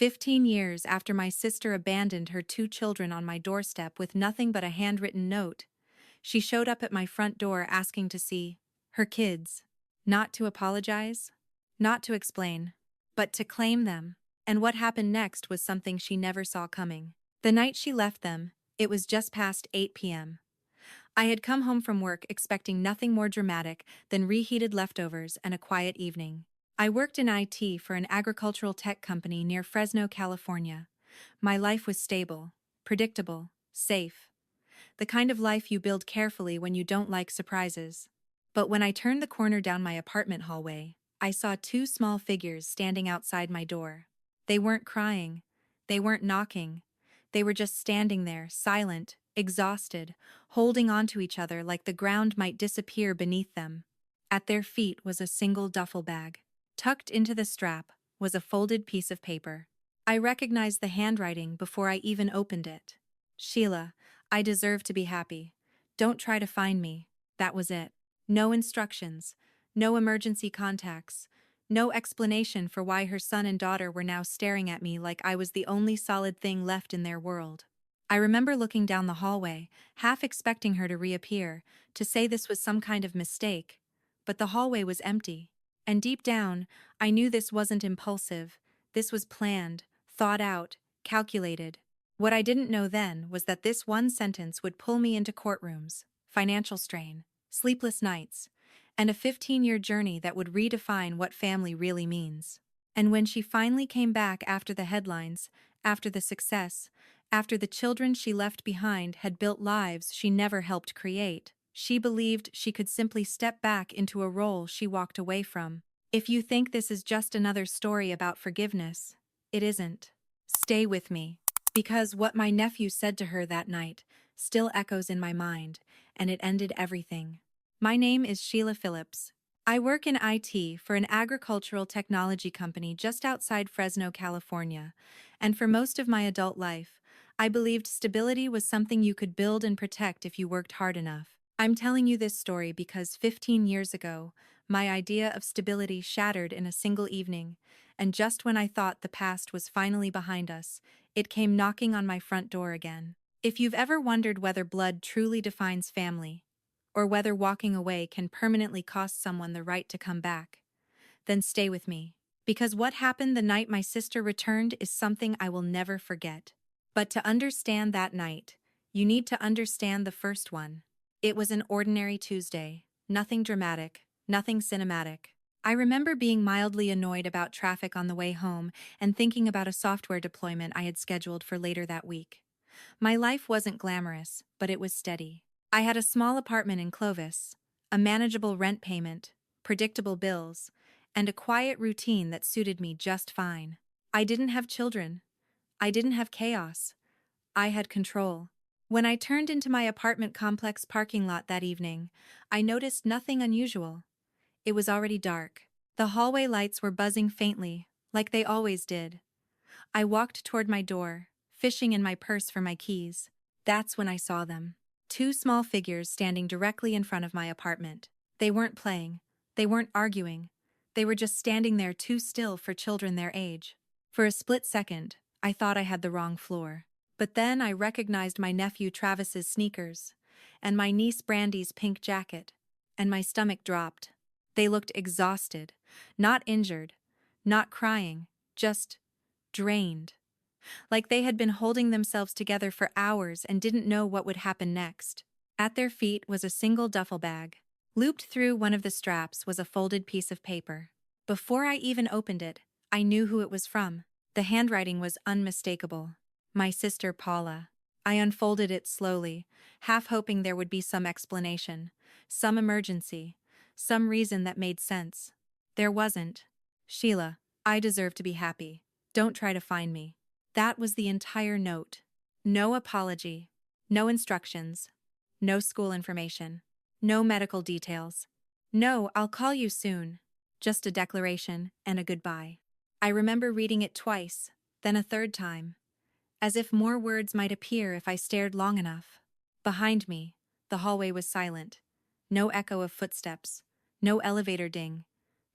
15 years after my sister abandoned her two children on my doorstep with nothing but a handwritten note, she showed up at my front door asking to see her kids. Not to apologize, not to explain, but to claim them. And what happened next was something she never saw coming. The night she left them, it was just past 8 p.m. I had come home from work expecting nothing more dramatic than reheated leftovers and a quiet evening. I worked in IT for an agricultural tech company near Fresno, California. My life was stable, predictable, safe. The kind of life you build carefully when you don't like surprises. But when I turned the corner down my apartment hallway, I saw two small figures standing outside my door. They weren't crying. They weren't knocking. They were just standing there, silent, exhausted, holding onto each other like the ground might disappear beneath them. At their feet was a single duffel bag. Tucked into the strap was a folded piece of paper. I recognized the handwriting before I even opened it. Sheila, I deserve to be happy. Don't try to find me. That was it. No instructions, no emergency contacts, no explanation for why her son and daughter were now staring at me like I was the only solid thing left in their world. I remember looking down the hallway, half expecting her to reappear, to say this was some kind of mistake. But the hallway was empty. And deep down, I knew this wasn't impulsive. This was planned, thought out, calculated. What I didn't know then was that this one sentence would pull me into courtrooms, financial strain, sleepless nights, and a 15-year journey that would redefine what family really means. And when she finally came back after the headlines, after the success, after the children she left behind had built lives she never helped create, she believed she could simply step back into a role she walked away from. If you think this is just another story about forgiveness, it isn't. Stay with me. Because what my nephew said to her that night still echoes in my mind, and it ended everything. My name is Sheila Phillips. I work in IT for an agricultural technology company just outside Fresno, California, and for most of my adult life, I believed stability was something you could build and protect if you worked hard enough. I'm telling you this story because 15 years ago, my idea of stability shattered in a single evening, and just when I thought the past was finally behind us, it came knocking on my front door again. If you've ever wondered whether blood truly defines family, or whether walking away can permanently cost someone the right to come back, then stay with me. Because what happened the night my sister returned is something I will never forget. But to understand that night, you need to understand the first one. It was an ordinary Tuesday, nothing dramatic, nothing cinematic. I remember being mildly annoyed about traffic on the way home and thinking about a software deployment I had scheduled for later that week. My life wasn't glamorous, but it was steady. I had a small apartment in Clovis, a manageable rent payment, predictable bills, and a quiet routine that suited me just fine. I didn't have children. I didn't have chaos. I had control. When I turned into my apartment complex parking lot that evening, I noticed nothing unusual. It was already dark. The hallway lights were buzzing faintly, like they always did. I walked toward my door, fishing in my purse for my keys. That's when I saw them. Two small figures standing directly in front of my apartment. They weren't playing. They weren't arguing. They were just standing there too still for children their age. For a split second, I thought I had the wrong floor. But then I recognized my nephew Travis's sneakers, and my niece Brandy's pink jacket, and my stomach dropped. They looked exhausted, not injured, not crying, just drained. Like they had been holding themselves together for hours and didn't know what would happen next. At their feet was a single duffel bag. Looped through one of the straps was a folded piece of paper. Before I even opened it, I knew who it was from. The handwriting was unmistakable. My sister Paula. I unfolded it slowly, half hoping there would be some explanation, some emergency, some reason that made sense. There wasn't. Sheila, I deserve to be happy. Don't try to find me. That was the entire note. No apology. No instructions. No school information. No medical details. No, I'll call you soon. Just a declaration and a goodbye. I remember reading it twice, then a third time, as if more words might appear if I stared long enough. Behind me, the hallway was silent. No echo of footsteps. No elevator ding.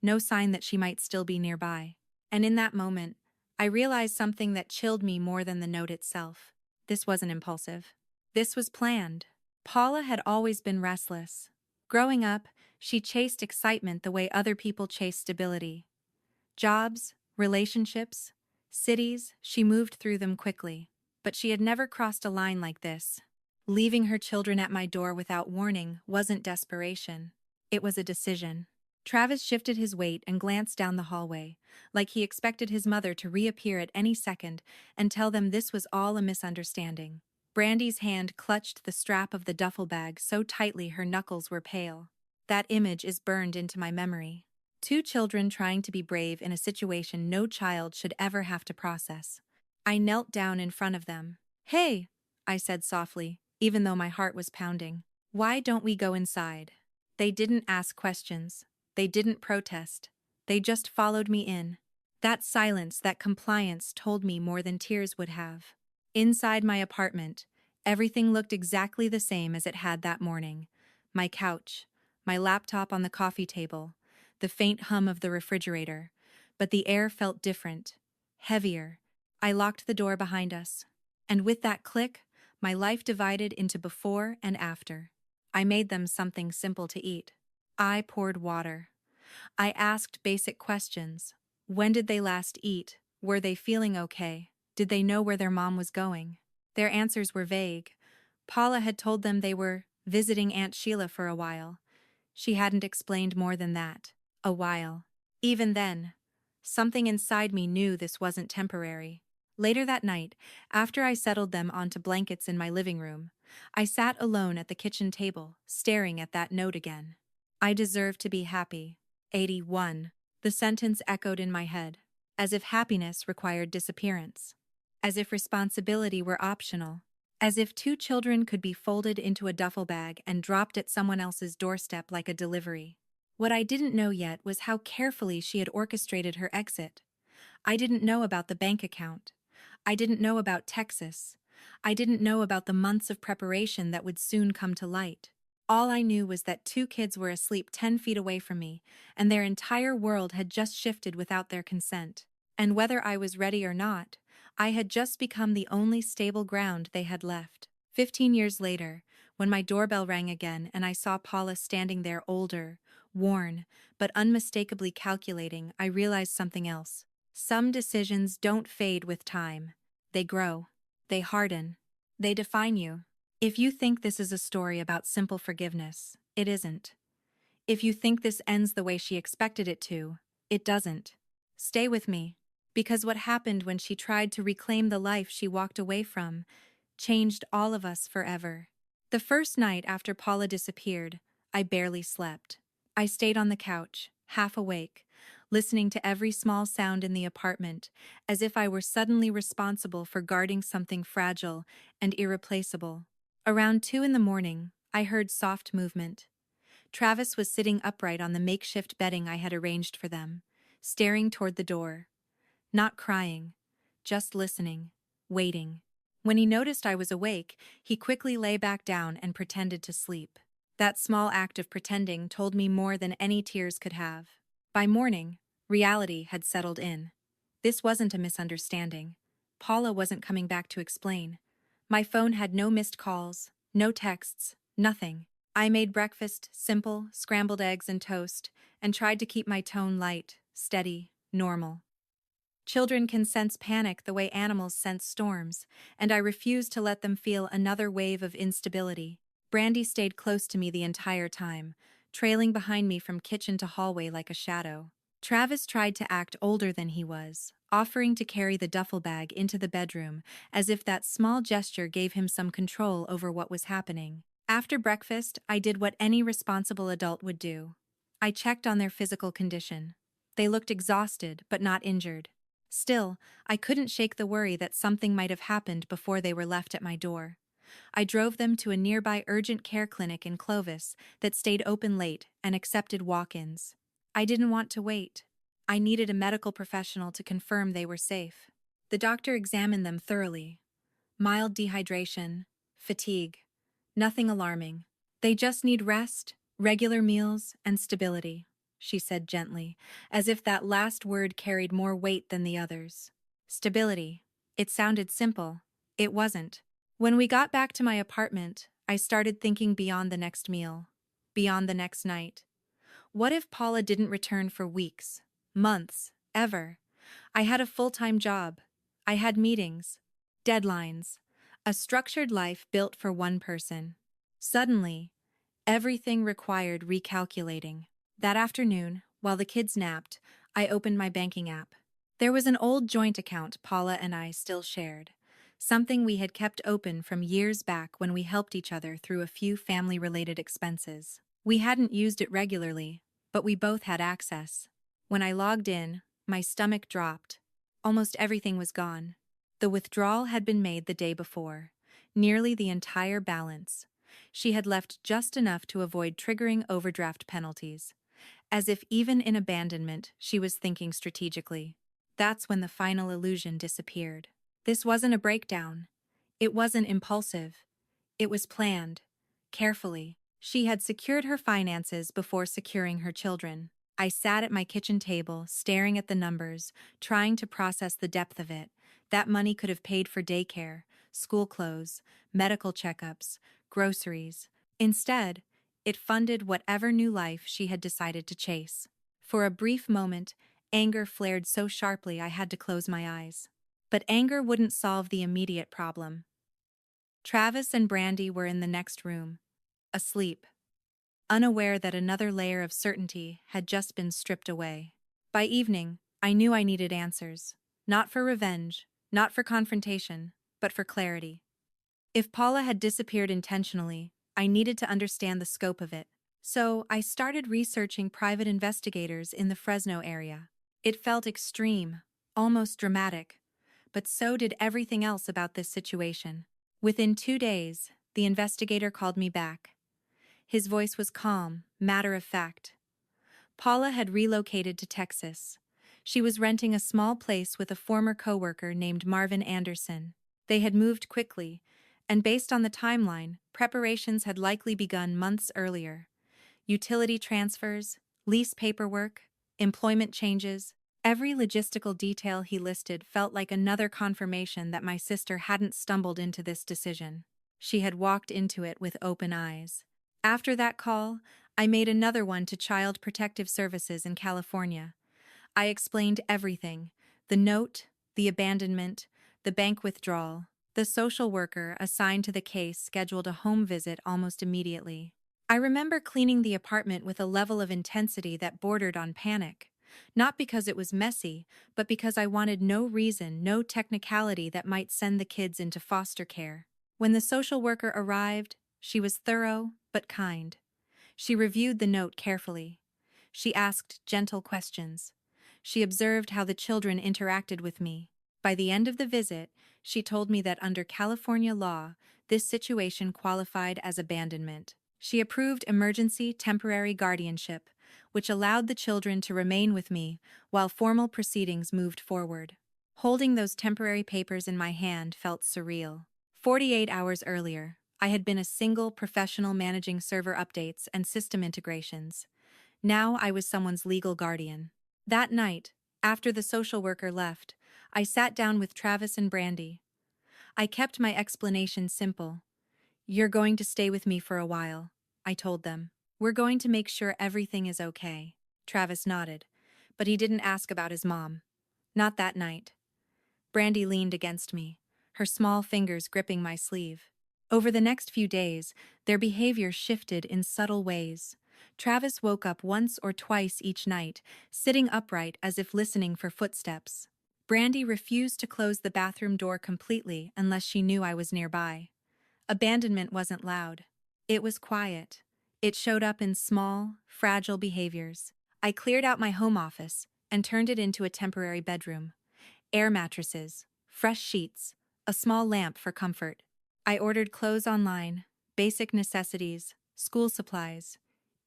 No sign that she might still be nearby. And in that moment, I realized something that chilled me more than the note itself. This wasn't impulsive. This was planned. Paula had always been restless. Growing up, she chased excitement the way other people chase stability. Jobs, relationships, cities, she moved through them quickly. But she had never crossed a line like this. Leaving her children at my door without warning wasn't desperation. It was a decision. Travis shifted his weight and glanced down the hallway, like he expected his mother to reappear at any second and tell them this was all a misunderstanding. Brandy's hand clutched the strap of the duffel bag so tightly her knuckles were pale. That image is burned into my memory. Two children trying to be brave in a situation no child should ever have to process. I knelt down in front of them. "Hey," I said softly, even though my heart was pounding. "Why don't we go inside?" They didn't ask questions. They didn't protest. They just followed me in. That silence, that compliance told me more than tears would have. Inside my apartment, everything looked exactly the same as it had that morning. My couch, my laptop on the coffee table, the faint hum of the refrigerator. But the air felt different, heavier. I locked the door behind us. And with that click, my life divided into before and after. I made them something simple to eat. I poured water. I asked basic questions. When did they last eat? Were they feeling okay? Did they know where their mom was going? Their answers were vague. Paula had told them they were visiting Aunt Sheila for a while. She hadn't explained more than that. A while. Even then, something inside me knew this wasn't temporary. Later that night, after I settled them onto blankets in my living room, I sat alone at the kitchen table, staring at that note again. I deserve to be happy. 81. The sentence echoed in my head, as if happiness required disappearance. As if responsibility were optional. As if two children could be folded into a duffel bag and dropped at someone else's doorstep like a delivery. What I didn't know yet was how carefully she had orchestrated her exit. I didn't know about the bank account. I didn't know about Texas. I didn't know about the months of preparation that would soon come to light. All I knew was that two kids were asleep 10 feet away from me, and their entire world had just shifted without their consent. And whether I was ready or not, I had just become the only stable ground they had left. 15 years later, when my doorbell rang again and I saw Paula standing there older, worn, but unmistakably calculating, I realized something else. Some decisions don't fade with time. They grow. They harden. They define you. If you think this is a story about simple forgiveness, it isn't. If you think this ends the way she expected it to, it doesn't. Stay with me, because what happened when she tried to reclaim the life she walked away from changed all of us forever. The first night after Paula disappeared, I barely slept. I stayed on the couch, half awake, listening to every small sound in the apartment, as if I were suddenly responsible for guarding something fragile and irreplaceable. Around 2 in the morning, I heard soft movement. Travis was sitting upright on the makeshift bedding I had arranged for them, staring toward the door. Not crying, just listening, waiting. When he noticed I was awake, he quickly lay back down and pretended to sleep. That small act of pretending told me more than any tears could have. By morning, reality had settled in. This wasn't a misunderstanding. Paula wasn't coming back to explain. My phone had no missed calls, no texts, nothing. I made breakfast, simple, scrambled eggs and toast, and tried to keep my tone light, steady, normal. Children can sense panic the way animals sense storms, and I refused to let them feel another wave of instability. Brandy stayed close to me the entire time, trailing behind me from kitchen to hallway like a shadow. Travis tried to act older than he was, offering to carry the duffel bag into the bedroom, as if that small gesture gave him some control over what was happening. After breakfast, I did what any responsible adult would do. I checked on their physical condition. They looked exhausted, but not injured. Still, I couldn't shake the worry that something might have happened before they were left at my door. I drove them to a nearby urgent care clinic in Clovis that stayed open late and accepted walk-ins. I didn't want to wait. I needed a medical professional to confirm they were safe. The doctor examined them thoroughly. Mild dehydration, fatigue. Nothing alarming. They just need rest, regular meals, and stability, she said gently, as if that last word carried more weight than the others. Stability. It sounded simple. It wasn't. When we got back to my apartment, I started thinking beyond the next meal, beyond the next night. What if Paula didn't return for weeks, months, ever? I had a full-time job. I had meetings, deadlines, a structured life built for one person. Suddenly, everything required recalculating. That afternoon, while the kids napped, I opened my banking app. There was an old joint account Paula and I still shared, something we had kept open from years back when we helped each other through a few family-related expenses. We hadn't used it regularly, but we both had access. When I logged in, my stomach dropped. Almost everything was gone. The withdrawal had been made the day before, nearly the entire balance. She had left just enough to avoid triggering overdraft penalties. As if even in abandonment, she was thinking strategically. That's when the final illusion disappeared. This wasn't a breakdown. It wasn't impulsive. It was planned. Carefully. She had secured her finances before securing her children. I sat at my kitchen table, staring at the numbers, trying to process the depth of it. That money could have paid for daycare, school clothes, medical checkups, groceries. Instead, it funded whatever new life she had decided to chase. For a brief moment, anger flared so sharply I had to close my eyes. But anger wouldn't solve the immediate problem. Travis and Brandy were in the next room, asleep, unaware that another layer of certainty had just been stripped away. By evening, I knew I needed answers, not for revenge, not for confrontation, but for clarity. If Paula had disappeared intentionally, I needed to understand the scope of it. So I started researching private investigators in the Fresno area. It felt extreme, almost dramatic, but so did everything else about this situation. Within 2 days, the investigator called me back. His voice was calm, matter-of-fact. Paula had relocated to Texas. She was renting a small place with a former coworker named Marvin Anderson. They had moved quickly, and based on the timeline, preparations had likely begun months earlier. Utility transfers, lease paperwork, employment changes, every logistical detail he listed felt like another confirmation that my sister hadn't stumbled into this decision. She had walked into it with open eyes. After that call, I made another one to Child Protective Services in California. I explained everything: the note, the abandonment, the bank withdrawal. The social worker assigned to the case scheduled a home visit almost immediately. I remember cleaning the apartment with a level of intensity that bordered on panic. Not because it was messy, but because I wanted no reason, no technicality that might send the kids into foster care. When the social worker arrived, she was thorough but kind. She reviewed the note carefully. She asked gentle questions. She observed how the children interacted with me. By the end of the visit, she told me that under California law, this situation qualified as abandonment. She approved emergency temporary guardianship, which allowed the children to remain with me while formal proceedings moved forward. Holding those temporary papers in my hand felt surreal. 48 hours earlier, I had been a single professional managing server updates and system integrations. Now I was someone's legal guardian. That night, after the social worker left, I sat down with Travis and Brandy. I kept my explanation simple. "You're going to stay with me for a while," I told them. "We're going to make sure everything is okay." Travis nodded, but he didn't ask about his mom. Not that night. Brandy leaned against me, her small fingers gripping my sleeve. Over the next few days, their behavior shifted in subtle ways. Travis woke up once or twice each night, sitting upright as if listening for footsteps. Brandy refused to close the bathroom door completely unless she knew I was nearby. Abandonment wasn't loud. It was quiet. It showed up in small, fragile behaviors. I cleared out my home office and turned it into a temporary bedroom. Air mattresses, fresh sheets, a small lamp for comfort. I ordered clothes online, basic necessities, school supplies.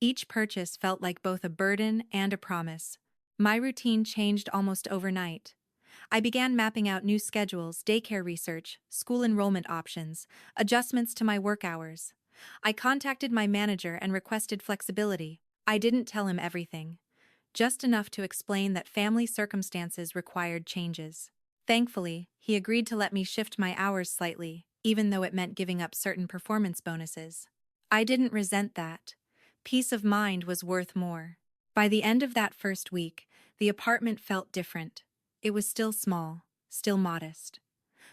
Each purchase felt like both a burden and a promise. My routine changed almost overnight. I began mapping out new schedules, daycare research, school enrollment options, adjustments to my work hours. I contacted my manager and requested flexibility. I didn't tell him everything, just enough to explain that family circumstances required changes. Thankfully, he agreed to let me shift my hours slightly, even though it meant giving up certain performance bonuses. I didn't resent that. Peace of mind was worth more. By the end of that first week, the apartment felt different. It was still small, still modest.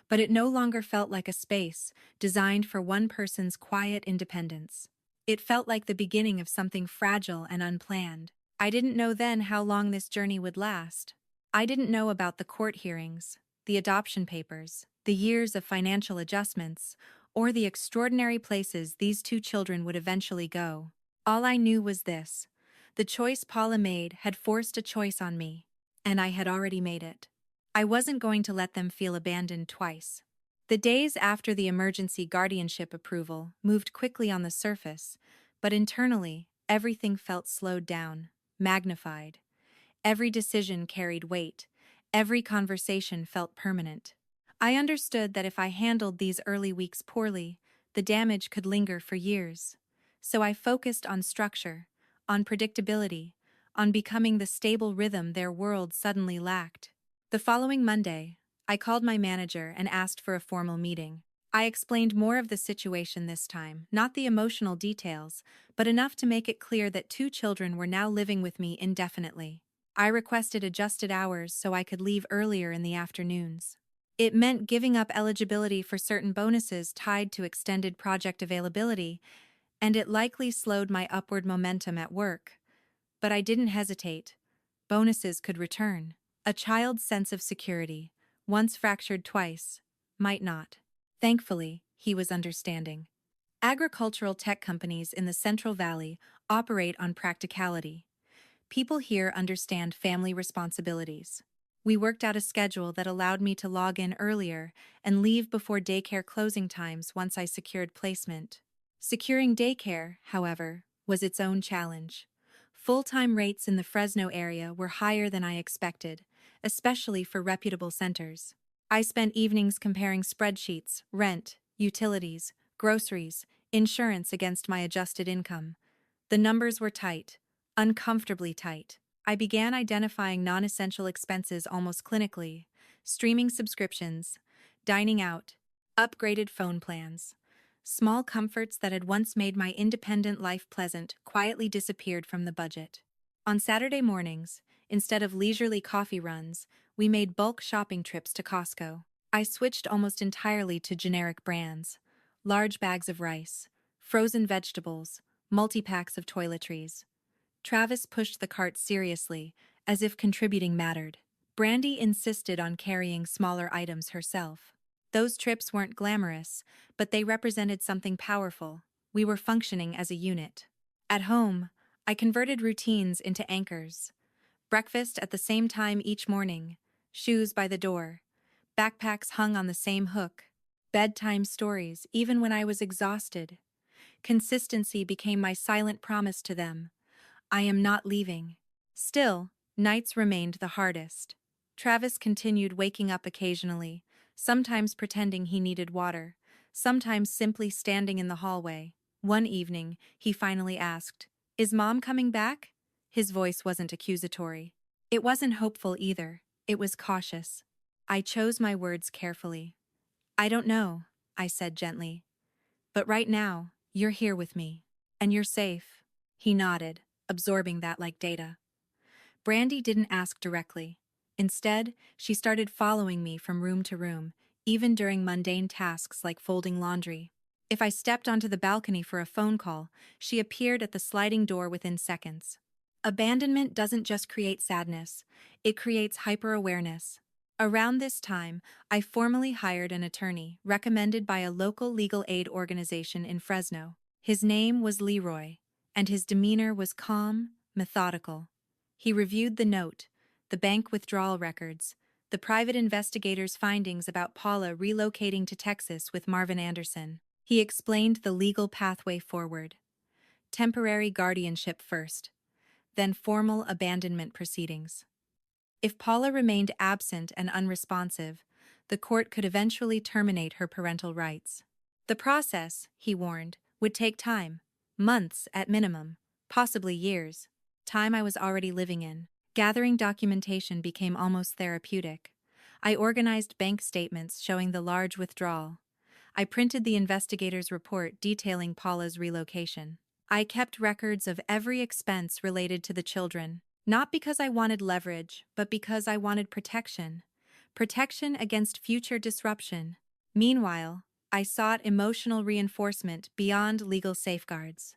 But it no longer felt like a space designed for one person's quiet independence. It felt like the beginning of something fragile and unplanned. I didn't know then how long this journey would last. I didn't know about the court hearings, the adoption papers, the years of financial adjustments, or the extraordinary places these two children would eventually go. All I knew was this: the choice Paula made had forced a choice on me, and I had already made it. I wasn't going to let them feel abandoned twice. The days after the emergency guardianship approval moved quickly on the surface, but internally, everything felt slowed down, magnified. Every decision carried weight. Every conversation felt permanent. I understood that if I handled these early weeks poorly, the damage could linger for years. So I focused on structure, on predictability, on becoming the stable rhythm their world suddenly lacked. The following Monday, I called my manager and asked for a formal meeting. I explained more of the situation this time, not the emotional details, but enough to make it clear that two children were now living with me indefinitely. I requested adjusted hours so I could leave earlier in the afternoons. It meant giving up eligibility for certain bonuses tied to extended project availability, and it likely slowed my upward momentum at work. But I didn't hesitate. Bonuses could return. A child's sense of security, once fractured twice, might not. Thankfully, he was understanding. Agricultural tech companies in the Central Valley operate on practicality. People here understand family responsibilities. We worked out a schedule that allowed me to log in earlier and leave before daycare closing times once I secured placement. Securing daycare, however, was its own challenge. Full-time rates in the Fresno area were higher than I expected, especially for reputable centers. I spent evenings comparing spreadsheets, rent, utilities, groceries, insurance against my adjusted income. The numbers were tight, uncomfortably tight. I began identifying non-essential expenses almost clinically: streaming subscriptions, dining out, upgraded phone plans. Small comforts that had once made my independent life pleasant quietly disappeared from the budget. On Saturday mornings, instead of leisurely coffee runs, we made bulk shopping trips to Costco. I switched almost entirely to generic brands: large bags of rice, frozen vegetables, multi-packs of toiletries. Travis pushed the cart seriously, as if contributing mattered. Brandy insisted on carrying smaller items herself. Those trips weren't glamorous, but they represented something powerful. We were functioning as a unit. At home, I converted routines into anchors. Breakfast at the same time each morning, shoes by the door, backpacks hung on the same hook, bedtime stories even when I was exhausted. Consistency became my silent promise to them: I am not leaving. Still, nights remained the hardest. Travis continued waking up occasionally, sometimes pretending he needed water, sometimes simply standing in the hallway. One evening, he finally asked, "Is Mom coming back?" His voice wasn't accusatory. It wasn't hopeful either. It was cautious. I chose my words carefully. "I don't know," I said gently. "But right now, you're here with me. And you're safe." He nodded, absorbing that like data. Brandy didn't ask directly. Instead, she started following me from room to room, even during mundane tasks like folding laundry. If I stepped onto the balcony for a phone call, she appeared at the sliding door within seconds. Abandonment doesn't just create sadness, it creates hyper-awareness. Around this time, I formally hired an attorney recommended by a local legal aid organization in Fresno. His name was Leroy, and his demeanor was calm, methodical. He reviewed the note, the bank withdrawal records, the private investigator's findings about Paula relocating to Texas with Marvin Anderson. He explained the legal pathway forward: temporary guardianship first, then formal abandonment proceedings. If Paula remained absent and unresponsive, the court could eventually terminate her parental rights. The process, he warned, would take time: months at minimum, possibly years. Time I was already living in. Gathering documentation became almost therapeutic. I organized bank statements showing the large withdrawal. I printed the investigator's report detailing Paula's relocation. I kept records of every expense related to the children, not because I wanted leverage, but because I wanted protection. Protection against future disruption. Meanwhile, I sought emotional reinforcement beyond legal safeguards.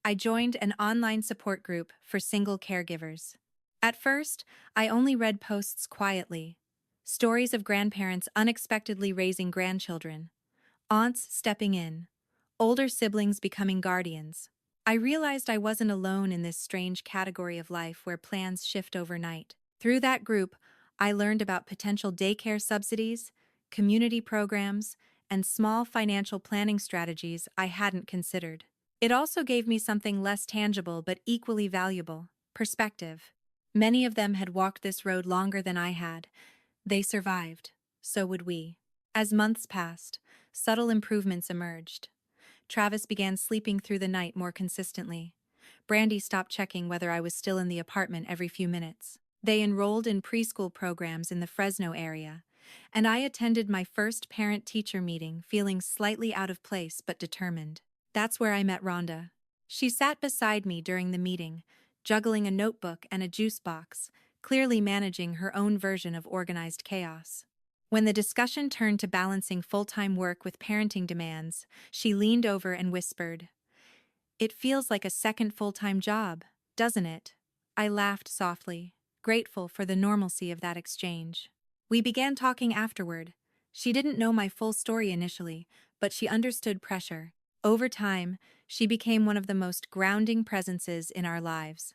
I joined an online support group for single caregivers. At first, I only read posts quietly. Stories of grandparents unexpectedly raising grandchildren, aunts stepping in, older siblings becoming guardians. I realized I wasn't alone in this strange category of life where plans shift overnight. Through that group, I learned about potential daycare subsidies, community programs, and small financial planning strategies I hadn't considered. It also gave me something less tangible but equally valuable: perspective. Many of them had walked this road longer than I had. They survived. So would we. As months passed, subtle improvements emerged. Travis began sleeping through the night more consistently. Brandy stopped checking whether I was still in the apartment every few minutes. They enrolled in preschool programs in the Fresno area, and I attended my first parent-teacher meeting feeling slightly out of place but determined. That's where I met Rhonda. She sat beside me during the meeting, juggling a notebook and a juice box, clearly managing her own version of organized chaos. When the discussion turned to balancing full-time work with parenting demands, she leaned over and whispered, "It feels like a second full-time job, doesn't it?" I laughed softly, grateful for the normalcy of that exchange. We began talking afterward. She didn't know my full story initially, but she understood pressure. Over time, she became one of the most grounding presences in our lives.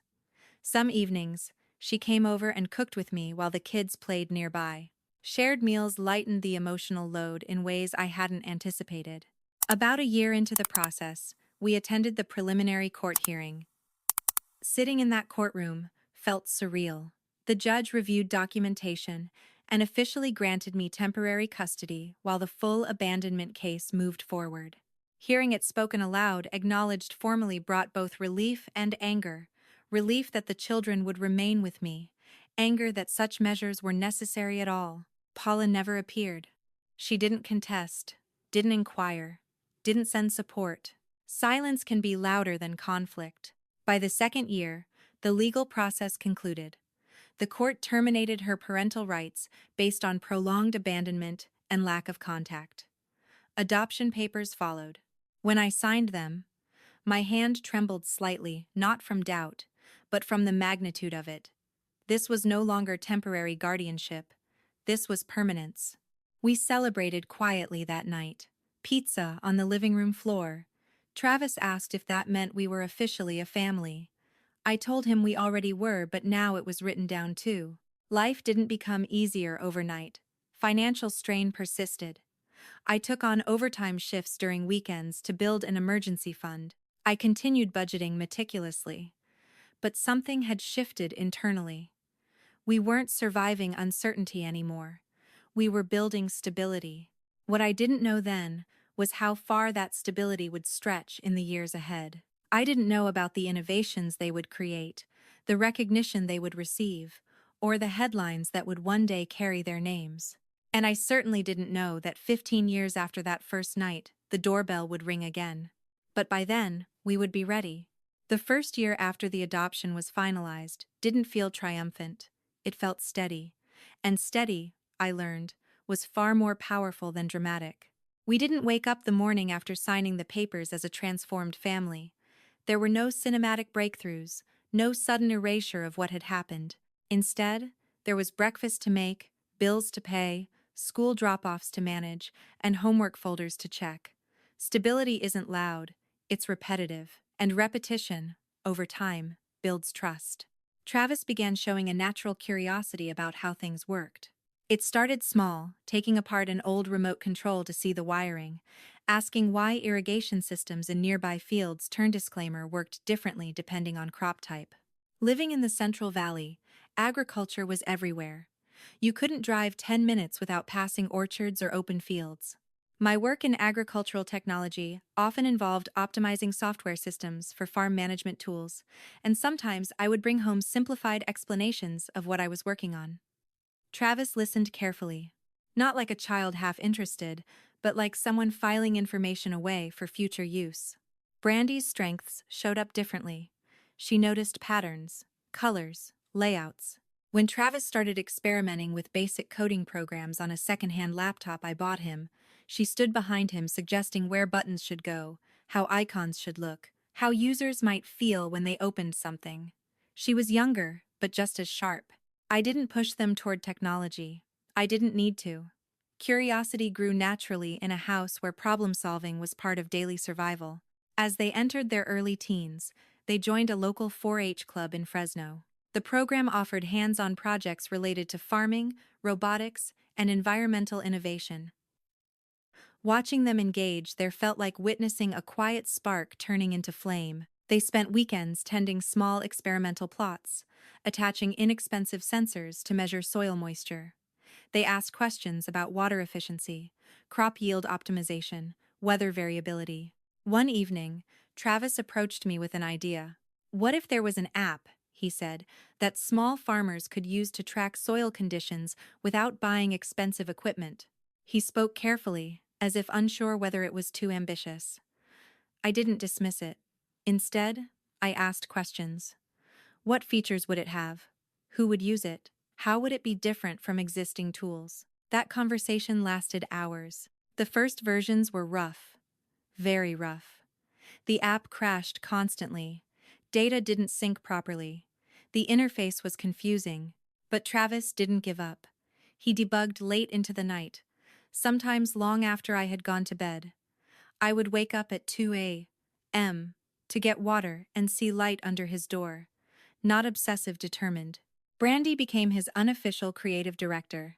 Some evenings, she came over and cooked with me while the kids played nearby. Shared meals lightened the emotional load in ways I hadn't anticipated. About a year into the process, we attended the preliminary court hearing. Sitting in that courtroom felt surreal. The judge reviewed documentation and officially granted me temporary custody while the full abandonment case moved forward. Hearing it spoken aloud, acknowledged formally, brought both relief and anger. Relief that the children would remain with me, anger that such measures were necessary at all. Paula never appeared. She didn't contest, didn't inquire, didn't send support. Silence can be louder than conflict. By the second year, the legal process concluded. The court terminated her parental rights based on prolonged abandonment and lack of contact. Adoption papers followed. When I signed them, my hand trembled slightly, not from doubt, but from the magnitude of it. This was no longer temporary guardianship. This was permanence. We celebrated quietly that night. Pizza on the living room floor. Travis asked if that meant we were officially a family. I told him we already were, but now it was written down too. Life didn't become easier overnight. Financial strain persisted. I took on overtime shifts during weekends to build an emergency fund. I continued budgeting meticulously. But something had shifted internally. We weren't surviving uncertainty anymore. We were building stability. What I didn't know then was how far that stability would stretch in the years ahead. I didn't know about the innovations they would create, the recognition they would receive, or the headlines that would one day carry their names. And I certainly didn't know that 15 years after that first night, the doorbell would ring again. But by then, we would be ready. The first year after the adoption was finalized didn't feel triumphant. It felt steady. And steady, I learned, was far more powerful than dramatic. We didn't wake up the morning after signing the papers as a transformed family. There were no cinematic breakthroughs, no sudden erasure of what had happened. Instead, there was breakfast to make, bills to pay, school drop-offs to manage, and homework folders to check. Stability isn't loud, it's repetitive, and repetition, over time, builds trust. Travis began showing a natural curiosity about how things worked. It started small, taking apart an old remote control to see the wiring, asking why irrigation systems in nearby fields' turn disclaimer worked differently depending on crop type. Living in the Central Valley, agriculture was everywhere. You couldn't drive 10 minutes without passing orchards or open fields. My work in agricultural technology often involved optimizing software systems for farm management tools, and sometimes I would bring home simplified explanations of what I was working on. Travis listened carefully. Not like a child half interested, but like someone filing information away for future use. Brandy's strengths showed up differently. She noticed patterns, colors, layouts. When Travis started experimenting with basic coding programs on a secondhand laptop I bought him, she stood behind him suggesting where buttons should go, how icons should look, how users might feel when they opened something. She was younger, but just as sharp. I didn't push them toward technology. I didn't need to. Curiosity grew naturally in a house where problem-solving was part of daily survival. As they entered their early teens, they joined a local 4-H club in Fresno. The program offered hands-on projects related to farming, robotics, and environmental innovation. Watching them engage there felt like witnessing a quiet spark turning into flame. They spent weekends tending small experimental plots, attaching inexpensive sensors to measure soil moisture. They asked questions about water efficiency, crop yield optimization, weather variability. One evening, Travis approached me with an idea. What if there was an app, he said, that small farmers could use to track soil conditions without buying expensive equipment? He spoke carefully, as if unsure whether it was too ambitious. I didn't dismiss it. Instead, I asked questions. What features would it have? Who would use it? How would it be different from existing tools? That conversation lasted hours. The first versions were rough, very rough. The app crashed constantly. Data didn't sync properly. The interface was confusing. But Travis didn't give up. He debugged late into the night, sometimes long after I had gone to bed. I would wake up at 2 a.m. to get water and see light under his door. Not obsessive, determined. Brandy became his unofficial creative director.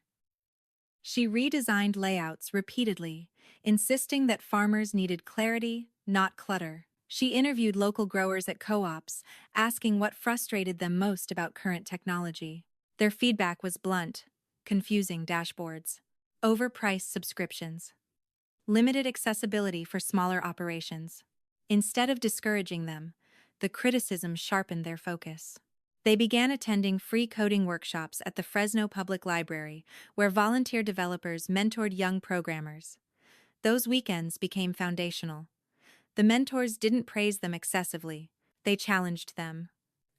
She redesigned layouts repeatedly, insisting that farmers needed clarity, not clutter. She interviewed local growers at co-ops, asking what frustrated them most about current technology. Their feedback was blunt: confusing dashboards, overpriced subscriptions, limited accessibility for smaller operations. Instead of discouraging them, the criticism sharpened their focus. They began attending free coding workshops at the Fresno Public Library, where volunteer developers mentored young programmers. Those weekends became foundational. The mentors didn't praise them excessively. They challenged them,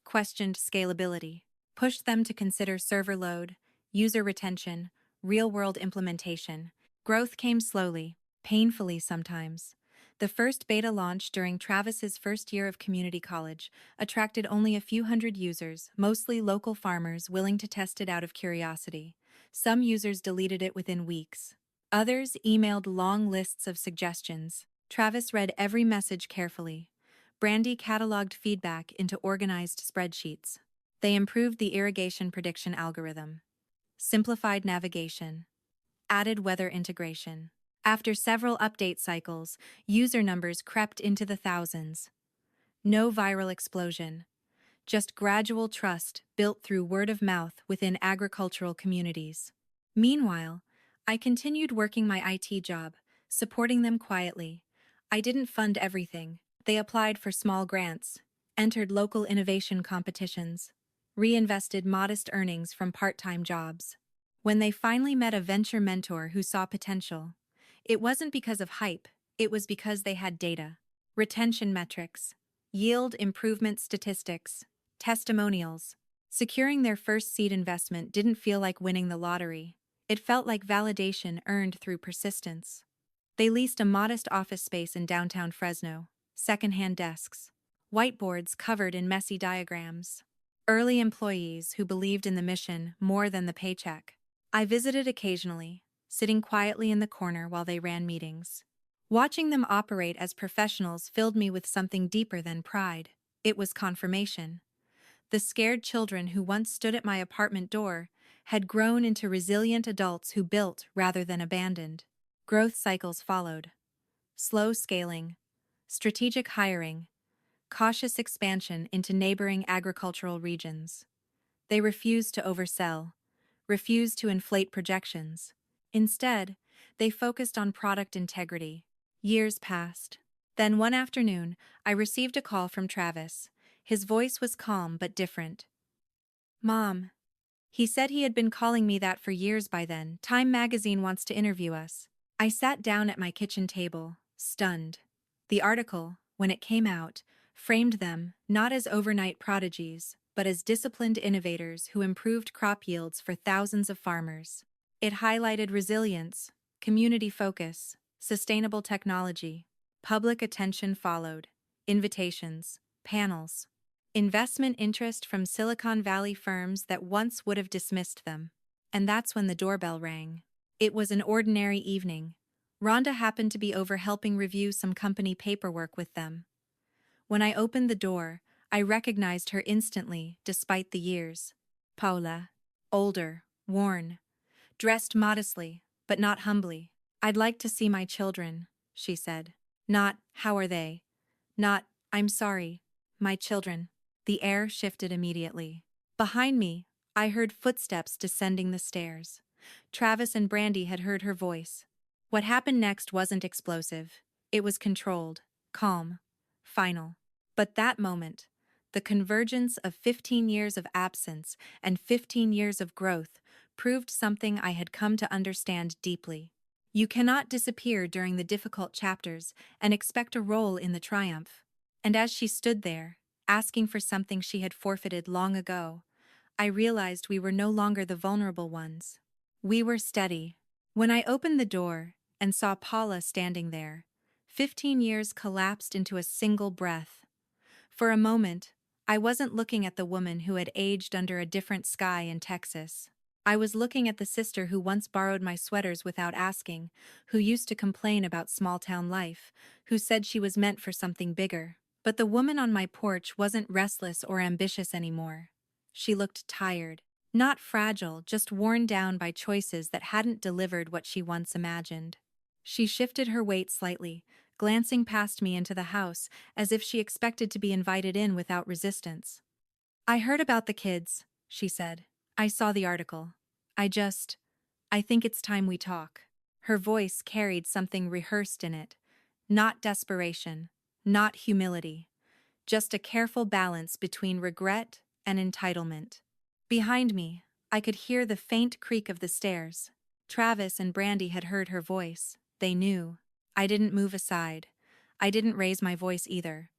questioned scalability, pushed them to consider server load, user retention, real-world implementation. Growth came slowly, painfully sometimes. The first beta launch during Travis's first year of community college attracted only a few hundred users, mostly local farmers willing to test it out of curiosity. Some users deleted it within weeks. Others emailed long lists of suggestions. Travis read every message carefully. Brandy cataloged feedback into organized spreadsheets. They improved the irrigation prediction algorithm, simplified navigation, added weather integration. After several update cycles, user numbers crept into the thousands. No viral explosion, just gradual trust built through word of mouth within agricultural communities. Meanwhile, I continued working my IT job, supporting them quietly. I didn't fund everything. They applied for small grants, entered local innovation competitions, reinvested modest earnings from part-time jobs. When they finally met a venture mentor who saw potential, it wasn't because of hype, it was because they had data, retention metrics, yield improvement statistics, testimonials. Securing their first seed investment didn't feel like winning the lottery. It felt like validation earned through persistence. They leased a modest office space in downtown Fresno, secondhand desks, whiteboards covered in messy diagrams, early employees who believed in the mission more than the paycheck. I visited occasionally, sitting quietly in the corner while they ran meetings. Watching them operate as professionals filled me with something deeper than pride. It was confirmation. The scared children who once stood at my apartment door had grown into resilient adults who built rather than abandoned. Growth cycles followed. Slow scaling, strategic hiring, cautious expansion into neighboring agricultural regions. They refused to oversell, refused to inflate projections. Instead, they focused on product integrity. Years passed. Then one afternoon, I received a call from Travis. His voice was calm but different. "Mom, He said he had been calling me that for years by then. Time magazine wants to interview us. I sat down at my kitchen table, stunned. The article, when it came out, framed them not as overnight prodigies, but as disciplined innovators who improved crop yields for thousands of farmers. It highlighted resilience, community focus, sustainable technology. Public attention followed. Invitations, panels, investment interest from Silicon Valley firms that once would have dismissed them. And that's when the doorbell rang. It was an ordinary evening. Rhonda happened to be over helping review some company paperwork with them. When I opened the door, I recognized her instantly, despite the years. Paula. Older, worn, dressed modestly, but not humbly. "I'd like to see my children," she said. Not, "How are they?" Not, "I'm sorry." My children. The air shifted immediately. Behind me, I heard footsteps descending the stairs. Travis and Brandy had heard her voice. What happened next wasn't explosive. It was controlled, calm, final. But that moment, the convergence of 15 years of absence and 15 years of growth, proved something I had come to understand deeply. You cannot disappear during the difficult chapters and expect a role in the triumph. And as she stood there, asking for something she had forfeited long ago, I realized we were no longer the vulnerable ones. We were steady. When I opened the door and saw Paula standing there, 15 years collapsed into a single breath. For a moment, I wasn't looking at the woman who had aged under a different sky in Texas. I was looking at the sister who once borrowed my sweaters without asking, who used to complain about small-town life, who said she was meant for something bigger. But the woman on my porch wasn't restless or ambitious anymore. She looked tired. Not fragile, just worn down by choices that hadn't delivered what she once imagined. She shifted her weight slightly, glancing past me into the house, as if she expected to be invited in without resistance. "I heard about the kids," she said. "I saw the article. I think it's time we talk." Her voice carried something rehearsed in it. Not desperation, not humility, just a careful balance between regret and entitlement. Behind me, I could hear the faint creak of the stairs. Travis and Brandy had heard her voice. They knew. I didn't move aside. I didn't raise my voice either.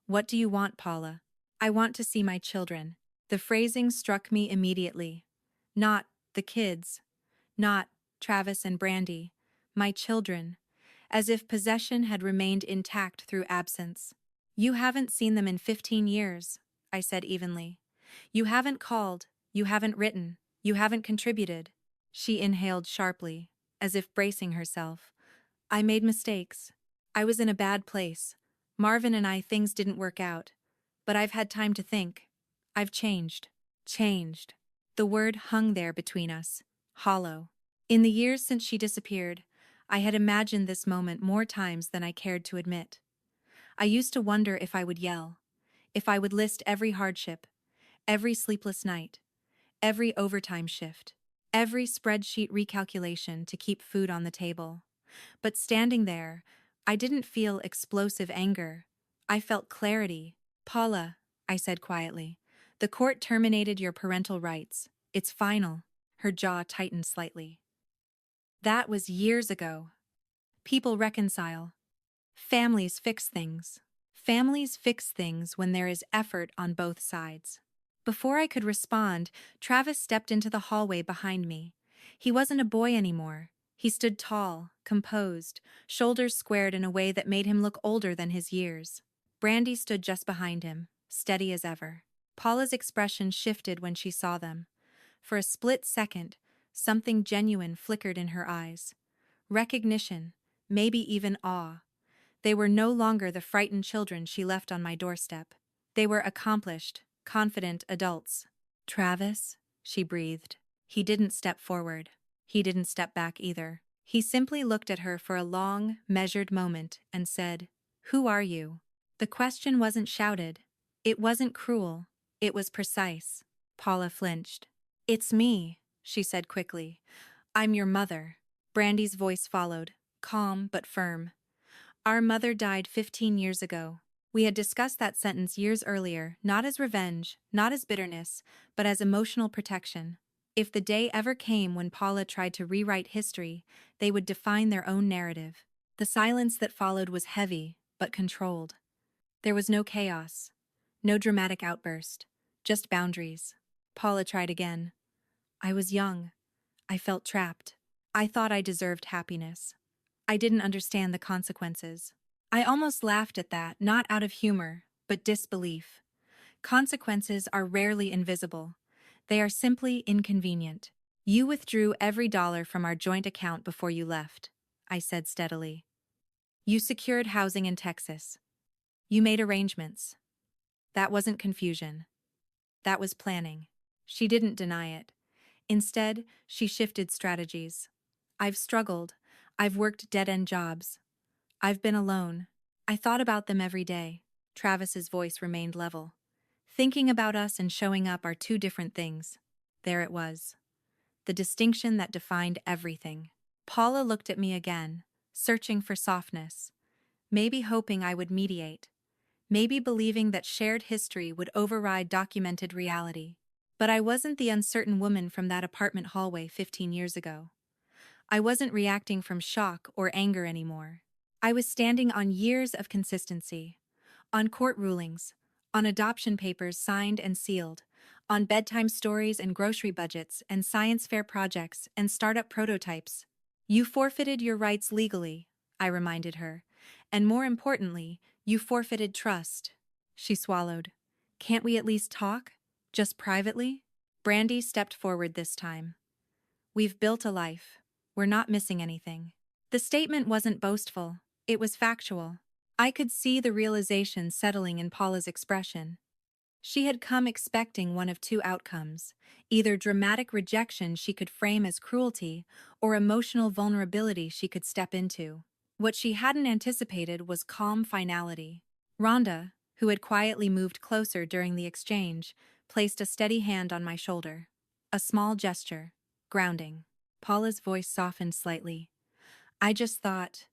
"What do you want, Paula?" "I want to see my children." The phrasing struck me immediately. Not the kids. Not Travis and Brandy. My children. As if possession had remained intact through absence. "You haven't seen them in 15 years, I said evenly. "You haven't called, you haven't written, you haven't contributed." She inhaled sharply, as if bracing herself. "I made mistakes. I was in a bad place. Marvin and I, things didn't work out. But I've had time to think. I've changed." Changed. The word hung there between us, hollow. In the years since she disappeared, I had imagined this moment more times than I cared to admit. I used to wonder if I would yell, if I would list every hardship, every sleepless night, every overtime shift, every spreadsheet recalculation to keep food on the table. But standing there, I didn't feel explosive anger. I felt clarity. "Paula," I said quietly, "the court terminated your parental rights. It's final." Her jaw tightened slightly. "That was years ago. People reconcile. Families fix things. Families fix things when there is effort on both sides." Before I could respond, Travis stepped into the hallway behind me. He wasn't a boy anymore. He stood tall, composed, shoulders squared in a way that made him look older than his years. Brandy stood just behind him, steady as ever. Paula's expression shifted when she saw them. For a split second, something genuine flickered in her eyes. Recognition, maybe even awe. They were no longer the frightened children she left on my doorstep. They were accomplished, confident adults. "Travis," she breathed. He didn't step forward. He didn't step back either. He simply looked at her for a long, measured moment and said, "Who are you?" The question wasn't shouted. It wasn't cruel. It was precise. Paula flinched. "It's me," she said quickly. "I'm your mother." Brandy's voice followed, calm but firm. "Our mother died 15 years ago." We had discussed that sentence years earlier, not as revenge, not as bitterness, but as emotional protection. If the day ever came when Paula tried to rewrite history, they would define their own narrative. The silence that followed was heavy, but controlled. There was no chaos, no dramatic outburst, just boundaries. Paula tried again. I was young. I felt trapped. I thought I deserved happiness. I didn't understand the consequences. I almost laughed at that, not out of humor, but disbelief. Consequences are rarely invisible. They are simply inconvenient. You withdrew every dollar from our joint account before you left, I said steadily. You secured housing in Texas. You made arrangements. That wasn't confusion. That was planning. She didn't deny it. Instead, she shifted strategies. I've struggled. I've worked dead-end jobs. I've been alone. I thought about them every day. Travis's voice remained level. Thinking about us and showing up are two different things. There it was. The distinction that defined everything. Paula looked at me again, searching for softness. Maybe hoping I would mediate. Maybe believing that shared history would override documented reality. But I wasn't the uncertain woman from that apartment hallway 15 years ago. I wasn't reacting from shock or anger anymore. I was standing on years of consistency. On court rulings, on adoption papers signed and sealed, on bedtime stories and grocery budgets and science fair projects and startup prototypes. You forfeited your rights legally, I reminded her, and more importantly, you forfeited trust. She swallowed. Can't we at least talk? Just privately? Brandy stepped forward this time. We've built a life. We're not missing anything. The statement wasn't boastful. It was factual. I could see the realization settling in Paula's expression. She had come expecting one of two outcomes, either dramatic rejection she could frame as cruelty or emotional vulnerability she could step into. What she hadn't anticipated was calm finality. Rhonda, who had quietly moved closer during the exchange, placed a steady hand on my shoulder. A small gesture. Grounding. Paula's voice softened slightly. I just thought,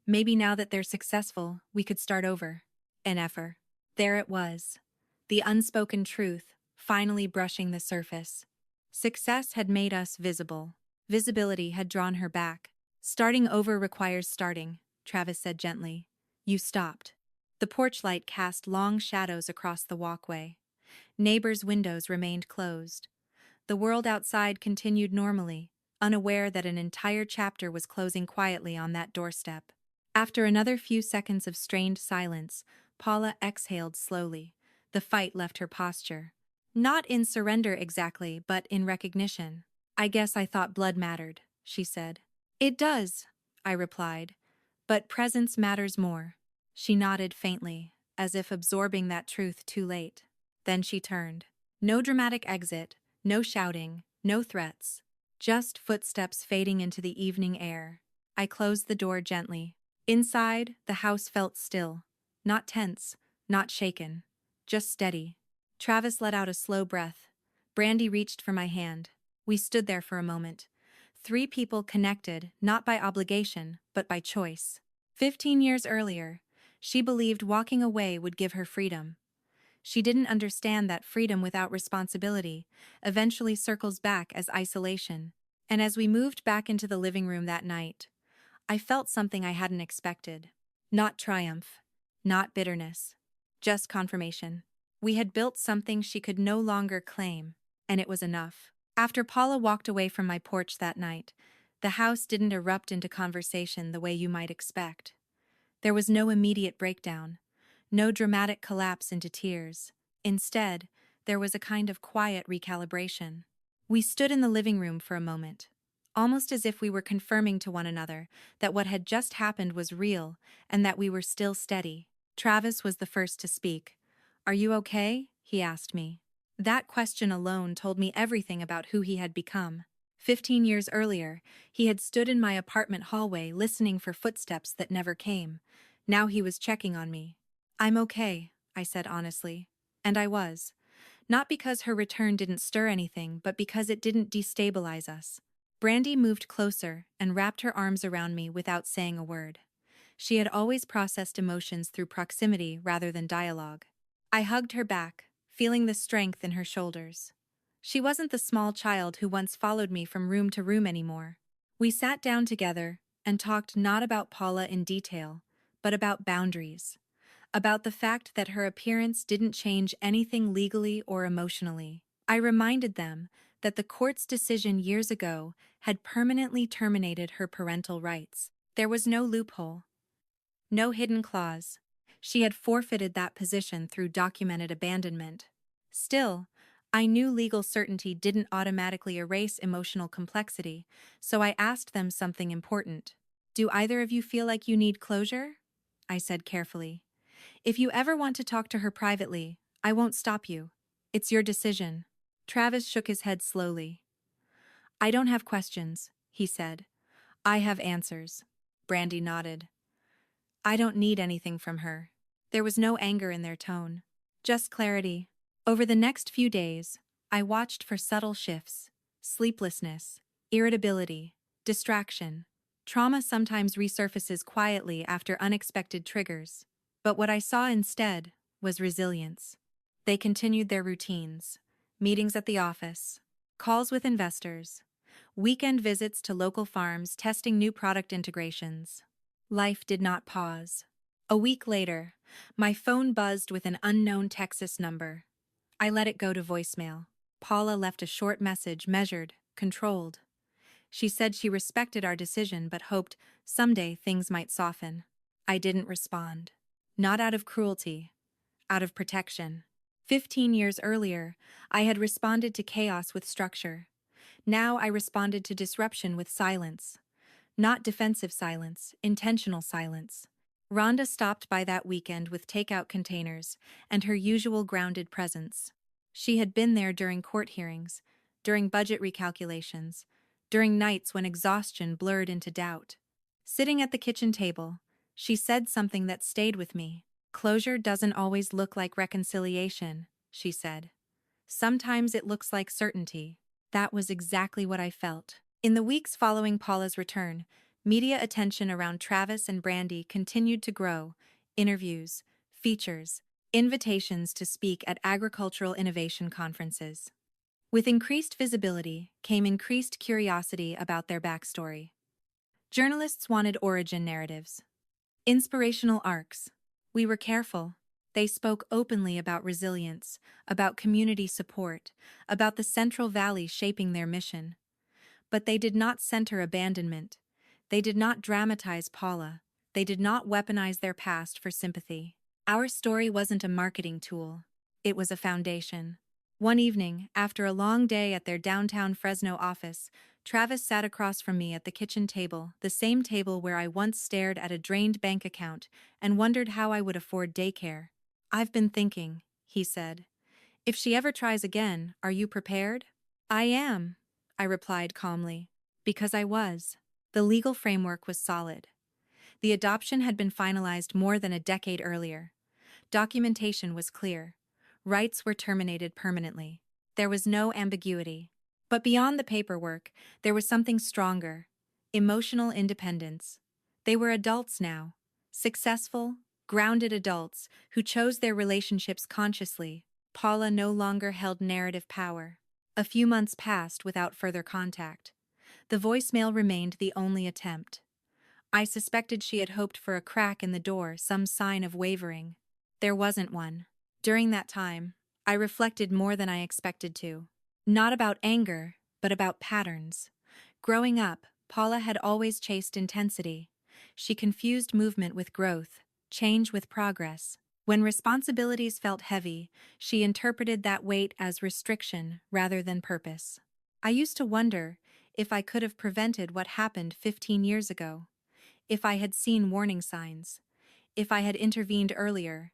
maybe now that they're successful, we could start over. An effort. There it was. The unspoken truth, finally brushing the surface. Success had made us visible. Visibility had drawn her back. Starting over requires starting, Travis said gently. You stopped. The porch light cast long shadows across the walkway. Neighbors' windows remained closed. The world outside continued normally, unaware that an entire chapter was closing quietly on that doorstep. After another few seconds of strained silence, Paula exhaled slowly. The fight left her posture. Not in surrender exactly, but in recognition. I guess I thought blood mattered, she said. It does, I replied, but presence matters more. She nodded faintly, as if absorbing that truth too late. Then she turned. No dramatic exit, no shouting, no threats. Just footsteps fading into the evening air. I closed the door gently. Inside, the house felt still. Not tense, not shaken. Just steady. Travis let out a slow breath. Brandy reached for my hand. We stood there for a moment. 3 people connected, not by obligation, but by choice. 15 years earlier, she believed walking away would give her freedom. She didn't understand that freedom without responsibility eventually circles back as isolation. And as we moved back into the living room that night, I felt something I hadn't expected. Not triumph, not bitterness, just confirmation. We had built something she could no longer claim, and it was enough. After Paula walked away from my porch that night, the house didn't erupt into conversation the way you might expect. There was no immediate breakdown, no dramatic collapse into tears. Instead, there was a kind of quiet recalibration. We stood in the living room for a moment, almost as if we were confirming to one another that what had just happened was real and that we were still steady. Travis was the first to speak. Are you okay? He asked me. That question alone told me everything about who he had become. 15 years earlier, he had stood in my apartment hallway listening for footsteps that never came. Now he was checking on me. I'm okay, I said honestly. And I was. Not because her return didn't stir anything, but because it didn't destabilize us. Brandy moved closer and wrapped her arms around me without saying a word. She had always processed emotions through proximity rather than dialogue. I hugged her back, feeling the strength in her shoulders. She wasn't the small child who once followed me from room to room anymore. We sat down together and talked not about Paula in detail, but about boundaries, about the fact that her appearance didn't change anything legally or emotionally. I reminded them that the court's decision years ago had permanently terminated her parental rights. There was no loophole, no hidden clause. She had forfeited that position through documented abandonment. Still, I knew legal certainty didn't automatically erase emotional complexity, so I asked them something important. Do either of you feel like you need closure? I said carefully. If you ever want to talk to her privately, I won't stop you. It's your decision. Travis shook his head slowly. I don't have questions, he said. I have answers. Brandy nodded. I don't need anything from her. There was no anger in their tone, just clarity. Over the next few days, I watched for subtle shifts: sleeplessness, irritability, distraction. Trauma sometimes resurfaces quietly after unexpected triggers. But what I saw instead was resilience. They continued their routines: meetings at the office, calls with investors, weekend visits to local farms testing new product integrations. Life did not pause. A week later, my phone buzzed with an unknown Texas number. I let it go to voicemail. Paula left a short message, measured, controlled. She said she respected our decision but hoped someday things might soften. I didn't respond. Not out of cruelty, out of protection. 15 years earlier, I had responded to chaos with structure. Now I responded to disruption with silence. Not defensive silence, intentional silence. Rhonda stopped by that weekend with takeout containers and her usual grounded presence. She had been there during court hearings, during budget recalculations, during nights when exhaustion blurred into doubt. Sitting at the kitchen table, she said something that stayed with me. Closure doesn't always look like reconciliation, she said. Sometimes it looks like certainty. That was exactly what I felt. In the weeks following Paula's return, media attention around Travis and Brandy continued to grow: interviews, features, invitations to speak at agricultural innovation conferences. With increased visibility came increased curiosity about their backstory. Journalists wanted origin narratives, inspirational arcs. We were careful. They spoke openly about resilience, about community support, about the Central Valley shaping their mission. But they did not center abandonment. They did not dramatize Paula. They did not weaponize their past for sympathy. Our story wasn't a marketing tool. It was a foundation. One evening, after a long day at their downtown Fresno office, Travis sat across from me at the kitchen table, the same table where I once stared at a drained bank account and wondered how I would afford daycare. I've been thinking, he said. If she ever tries again, are you prepared? I am, I replied calmly. Because I was. The legal framework was solid. The adoption had been finalized more than a decade earlier. Documentation was clear. Rights were terminated permanently. There was no ambiguity. But beyond the paperwork, there was something stronger: emotional independence. They were adults now, successful, grounded adults who chose their relationships consciously. Paula no longer held narrative power. A few months passed without further contact. The voicemail remained the only attempt. I suspected she had hoped for a crack in the door, some sign of wavering. There wasn't one. During that time, I reflected more than I expected to. Not about anger, but about patterns. Growing up, Paula had always chased intensity. She confused movement with growth, change with progress. When responsibilities felt heavy, she interpreted that weight as restriction rather than purpose. I used to wonder if I could have prevented what happened 15 years ago. If I had seen warning signs. If I had intervened earlier.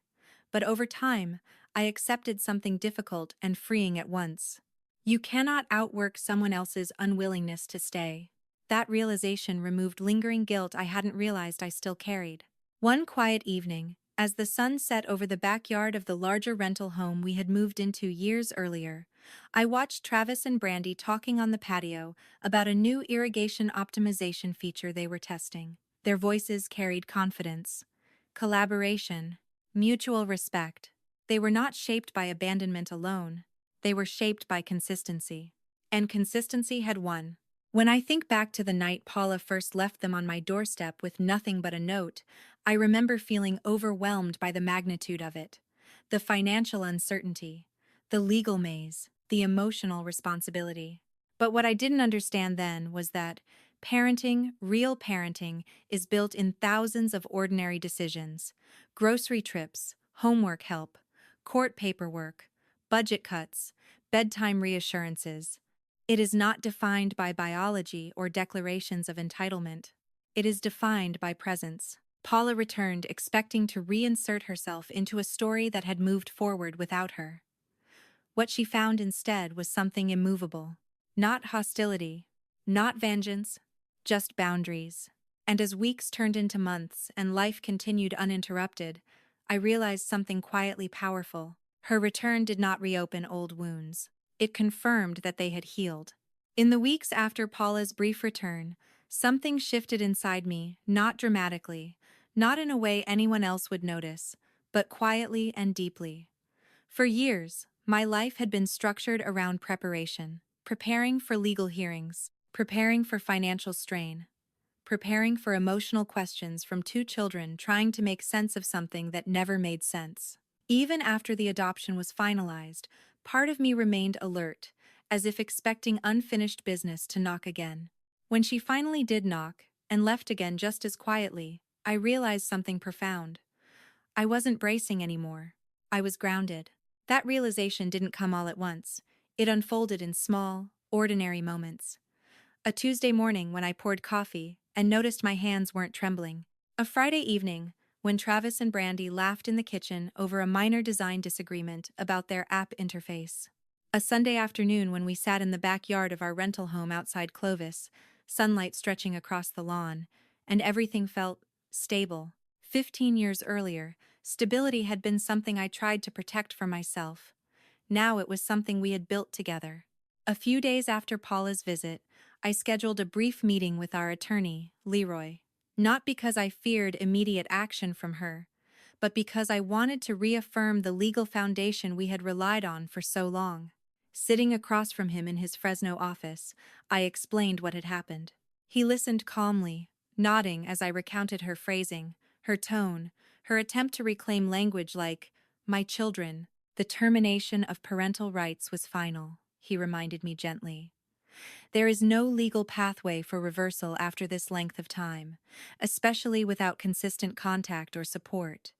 But over time, I accepted something difficult and freeing at once. You cannot outwork someone else's unwillingness to stay. That realization removed lingering guilt I hadn't realized I still carried. One quiet evening, as the sun set over the backyard of the larger rental home we had moved into years earlier, I watched Travis and Brandy talking on the patio about a new irrigation optimization feature they were testing. Their voices carried confidence, collaboration, mutual respect. They were not shaped by abandonment alone. they were shaped by consistency. And consistency had won. When I think back to the night Paula first left them on my doorstep with nothing but a note, I remember feeling overwhelmed by the magnitude of it. The financial uncertainty, the legal maze, the emotional responsibility. But what I didn't understand then was that parenting, real parenting, is built in thousands of ordinary decisions: grocery trips, homework help, court paperwork, budget cuts, bedtime reassurances. It is not defined by biology or declarations of entitlement. It is defined by presence. Paula returned, expecting to reinsert herself into a story that had moved forward without her. What she found instead was something immovable. Not hostility, not vengeance, just boundaries. And as weeks turned into months and life continued uninterrupted, I realized something quietly powerful. Her return did not reopen old wounds. It confirmed that they had healed. In the weeks after Paula's brief return, something shifted inside me, not dramatically, not in a way anyone else would notice, but quietly and deeply. For years, my life had been structured around preparation: preparing for legal hearings, preparing for financial strain, preparing for emotional questions from two children trying to make sense of something that never made sense. Even after the adoption was finalized, part of me remained alert, as if expecting unfinished business to knock again. When she finally did knock, and left again just as quietly, I realized something profound. I wasn't bracing anymore. I was grounded. That realization didn't come all at once. It unfolded in small, ordinary moments. A Tuesday morning when I poured coffee and noticed my hands weren't trembling. A Friday evening when Travis and Brandy laughed in the kitchen over a minor design disagreement about their app interface. A Sunday afternoon when we sat in the backyard of our rental home outside Clovis, sunlight stretching across the lawn, and everything felt stable. 15 years earlier, stability had been something I tried to protect for myself. Now it was something we had built together. A few days after Paula's visit, I scheduled a brief meeting with our attorney, Leroy. Not because I feared immediate action from her, but because I wanted to reaffirm the legal foundation we had relied on for so long. Sitting across from him in his Fresno office, I explained what had happened. He listened calmly, nodding as I recounted her phrasing, her tone, her attempt to reclaim language like, "My children." The termination of parental rights was final, he reminded me gently. There is no legal pathway for reversal after this length of time, especially without consistent contact or support.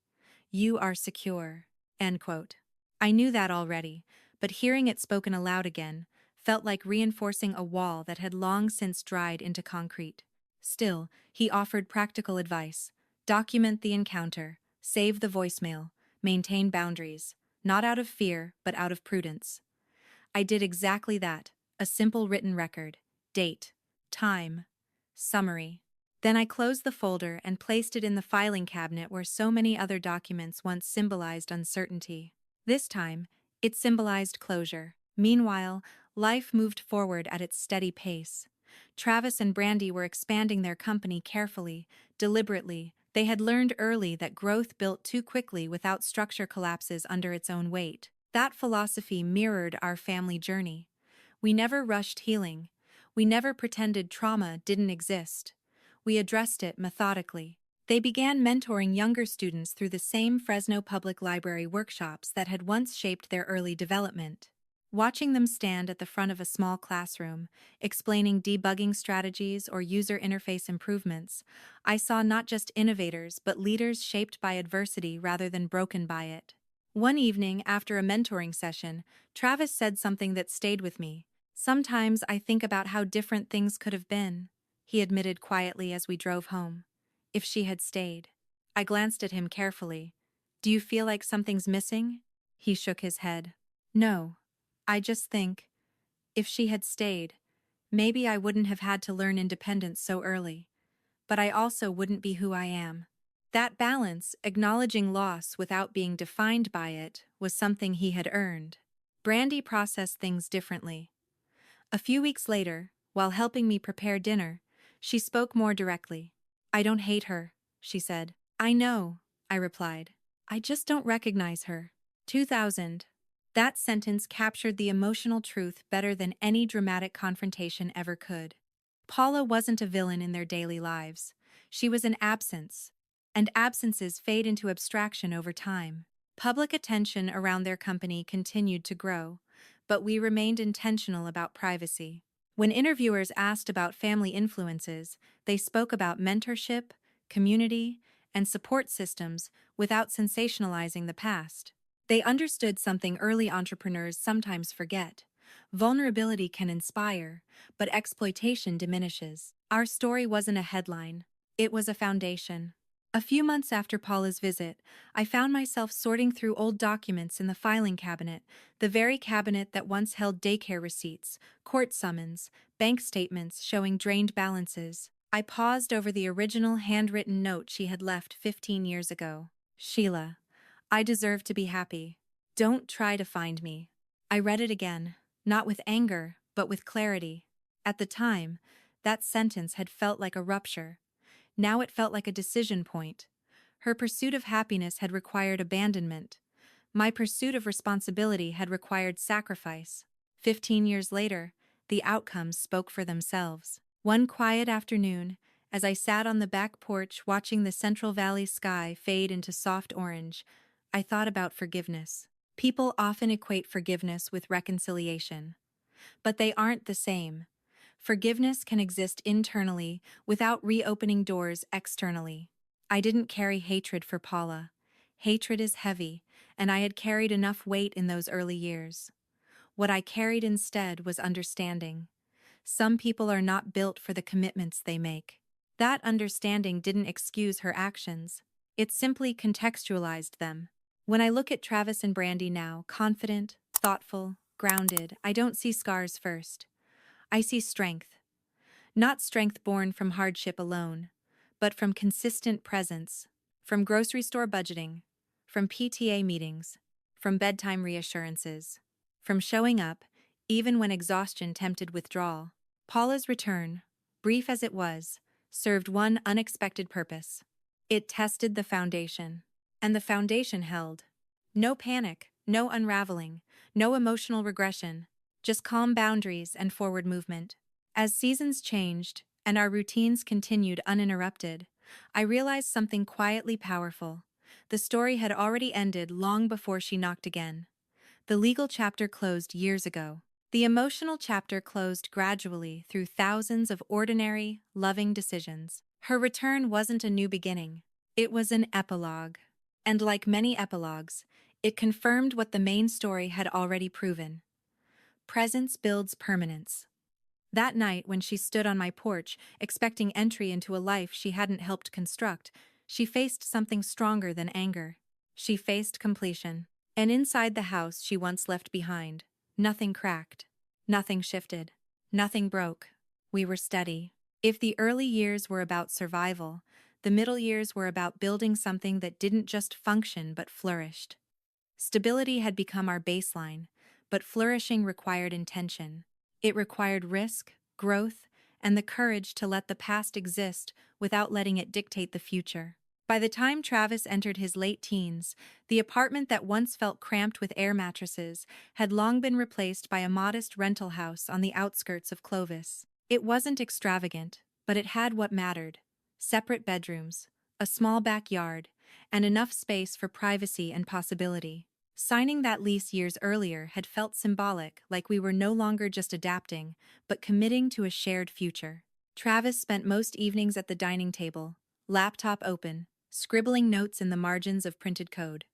You are secure. End quote. I knew that already, but hearing it spoken aloud again felt like reinforcing a wall that had long since dried into concrete. Still, he offered practical advice: document the encounter, save the voicemail, maintain boundaries, not out of fear, but out of prudence. I did exactly that: a simple written record, date, time, summary. Then I closed the folder and placed it in the filing cabinet where so many other documents once symbolized uncertainty. This time, it symbolized closure. Meanwhile, life moved forward at its steady pace. Travis and Brandy were expanding their company carefully, deliberately. They had learned early that growth built too quickly without structure collapses under its own weight. That philosophy mirrored our family journey. We never rushed healing. We never pretended trauma didn't exist. We addressed it methodically. They began mentoring younger students through the same Fresno Public Library workshops that had once shaped their early development. Watching them stand at the front of a small classroom, explaining debugging strategies or user interface improvements, I saw not just innovators but leaders shaped by adversity rather than broken by it. One evening, after a mentoring session, Travis said something that stayed with me. "Sometimes I think about how different things could have been," he admitted quietly as we drove home. "If she had stayed." I glanced at him carefully. "Do you feel like something's missing?" He shook his head. "No. I just think, if she had stayed, maybe I wouldn't have had to learn independence so early. But I also wouldn't be who I am." That balance, acknowledging loss without being defined by it, was something he had earned. Brandy processed things differently. A few weeks later, while helping me prepare dinner, she spoke more directly. "I don't hate her," she said. "I know," I replied. "I just don't recognize her." 2000. That sentence captured the emotional truth better than any dramatic confrontation ever could. Paula wasn't a villain in their daily lives. She was an absence, and absences fade into abstraction over time. Public attention around their company continued to grow, but we remained intentional about privacy. When interviewers asked about family influences, they spoke about mentorship, community, and support systems without sensationalizing the past. They understood something early entrepreneurs sometimes forget. Vulnerability can inspire, but exploitation diminishes. Our story wasn't a headline, it was a foundation. A few months after Paula's visit, I found myself sorting through old documents in the filing cabinet, the very cabinet that once held daycare receipts, court summons, bank statements showing drained balances. I paused over the original handwritten note she had left 15 years ago. Sheila, I deserve to be happy. Don't try to find me. I read it again, not with anger, but with clarity. At the time, that sentence had felt like a rupture. Now it felt like a decision point. Her pursuit of happiness had required abandonment. My pursuit of responsibility had required sacrifice. 15 years later, the outcomes spoke for themselves. One quiet afternoon, as I sat on the back porch watching the Central Valley sky fade into soft orange, I thought about forgiveness. People often equate forgiveness with reconciliation. But they aren't the same. Forgiveness can exist internally without reopening doors externally. I didn't carry hatred for Paula. Hatred is heavy, and I had carried enough weight in those early years. What I carried instead was understanding. Some people are not built for the commitments they make. That understanding didn't excuse her actions. It simply contextualized them. When I look at Travis and Brandy now, confident, thoughtful, grounded, I don't see scars first. I see strength. Not strength born from hardship alone, but from consistent presence, from grocery store budgeting, from PTA meetings, from bedtime reassurances, from showing up, even when exhaustion tempted withdrawal. Paula's return, brief as it was, served one unexpected purpose. It tested the foundation. And the foundation held. No panic, no unraveling, no emotional regression, just calm boundaries and forward movement. As seasons changed, and our routines continued uninterrupted, I realized something quietly powerful. The story had already ended long before she knocked again. The legal chapter closed years ago. The emotional chapter closed gradually through thousands of ordinary, loving decisions. Her return wasn't a new beginning. It was an epilogue. And like many epilogues, it confirmed what the main story had already proven. Presence builds permanence. That night, when she stood on my porch, expecting entry into a life she hadn't helped construct, she faced something stronger than anger. She faced completion. And inside the house she once left behind, nothing cracked, nothing shifted, nothing broke. We were steady. If the early years were about survival, the middle years were about building something that didn't just function but flourished. Stability had become our baseline, but flourishing required intention. It required risk, growth, and the courage to let the past exist without letting it dictate the future. By the time Travis entered his late teens, the apartment that once felt cramped with air mattresses had long been replaced by a modest rental house on the outskirts of Clovis. It wasn't extravagant, but it had what mattered: separate bedrooms, a small backyard, and enough space for privacy and possibility. Signing that lease years earlier had felt symbolic, like we were no longer just adapting, but committing to a shared future. Travis spent most evenings at the dining table, laptop open, scribbling notes in the margins of printed code.